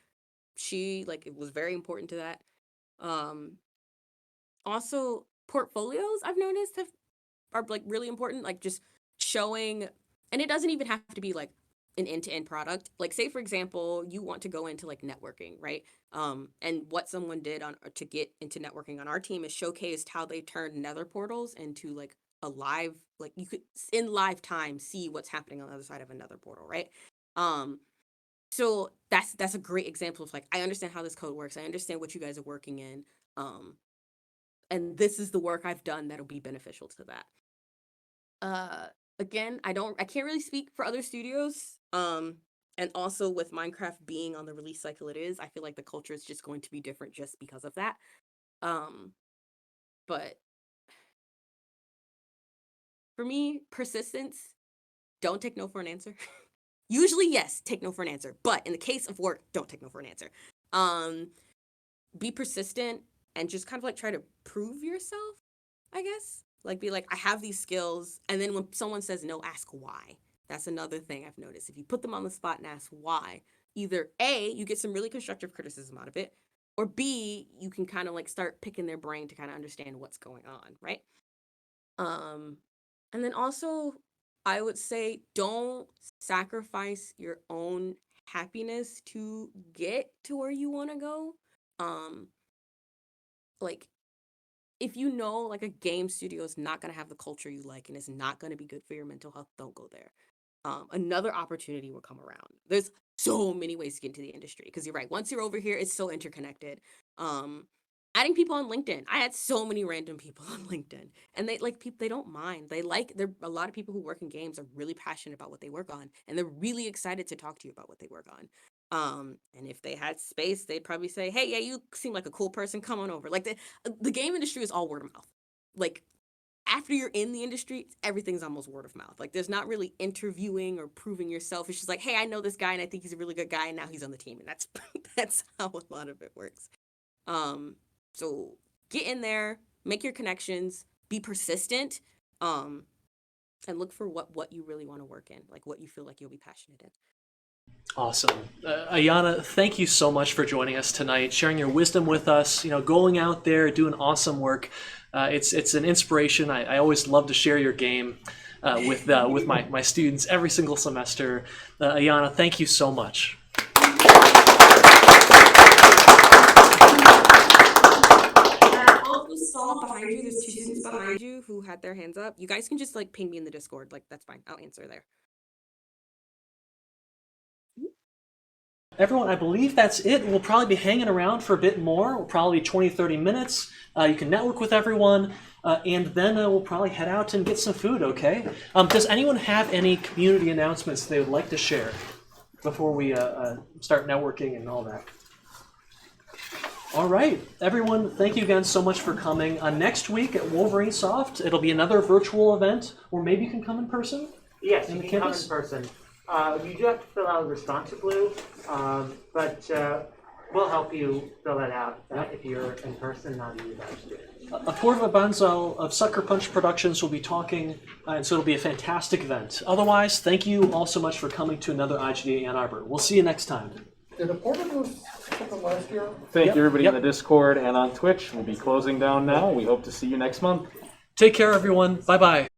she it was very important to that. Also, portfolios I've noticed are really important, just showing, and it doesn't even have to be an end-to-end product. Say for example, you want to go into networking, right? And what someone did to get into networking on our team is showcased how they turned nether portals into a live, you could in live time see what's happening on the other side of another portal, right? So that's a great example of I understand how this code works. I understand what you guys are working in. And this is the work I've done that'll be beneficial to that. Again, I can't really speak for other studios. And also with Minecraft being on the release cycle it is, I feel like the culture is just going to be different just because of that. But for me, persistence, don't take no for an answer. Usually, yes, take no for an answer. But in the case of work, don't take no for an answer. Be persistent and just kind of try to prove yourself, I guess. Be I have these skills. And then when someone says no, ask why. That's another thing I've noticed. If you put them on the spot and ask why, either A, you get some really constructive criticism out of it, or B, you can kind of start picking their brain to kind of understand what's going on, right? And then also, I would say don't sacrifice your own happiness to get to where you want to go. If you know a game studio is not going to have the culture you like and it's not going to be good for your mental health, don't go there. Another opportunity will come around. There's so many ways to get into the industry because you're right. Once you're over here, it's so interconnected. Adding people on LinkedIn. I had so many random people on LinkedIn, and they don't mind. There a lot of people who work in games are really passionate about what they work on, and they're really excited to talk to you about what they work on. And if they had space, they'd probably say, "Hey, yeah, you seem like a cool person. Come on over." The game industry is all word of mouth. After you're in the industry, everything's almost word of mouth. There's not really interviewing or proving yourself. It's just hey, I know this guy and I think he's a really good guy, and now he's on the team, and that's how a lot of it works. So get in there, make your connections, be persistent, and look for what you really want to work in, what you feel like you'll be passionate in.
Awesome. Ayana, thank you so much for joining us tonight, sharing your wisdom with us, going out there, doing awesome work. It's an inspiration. I always love to share your game with my students every single semester. Ayana, thank you so much.
Saw behind you, there's 2 students behind you who had their hands up. You guys can just ping me in the Discord. That's fine. I'll answer there.
Everyone, I believe that's it. We'll probably be hanging around for a bit more, probably 20-30 minutes. You can network with everyone, and then we'll probably head out and get some food, okay? Does anyone have any community announcements they would like to share before we start networking and all that? All right, everyone, thank you again so much for coming. Next week at Wolverine Soft, it'll be another virtual event, or maybe you can come in person?
Yes, you can come in person. You do have to fill out a response blue, but we'll help you fill that out if you're in person, not a university.
Apoorva Bansal of Sucker Punch Productions will be talking, and so it'll be a fantastic event. Otherwise, thank you all so much for coming to another IGDA Ann Arbor. We'll see you next time.
Did Apoorva do something last year?
Thank you, everybody in the Discord and on Twitch. We'll be closing down now. We hope to see you next month.
Take care, everyone. Bye-bye.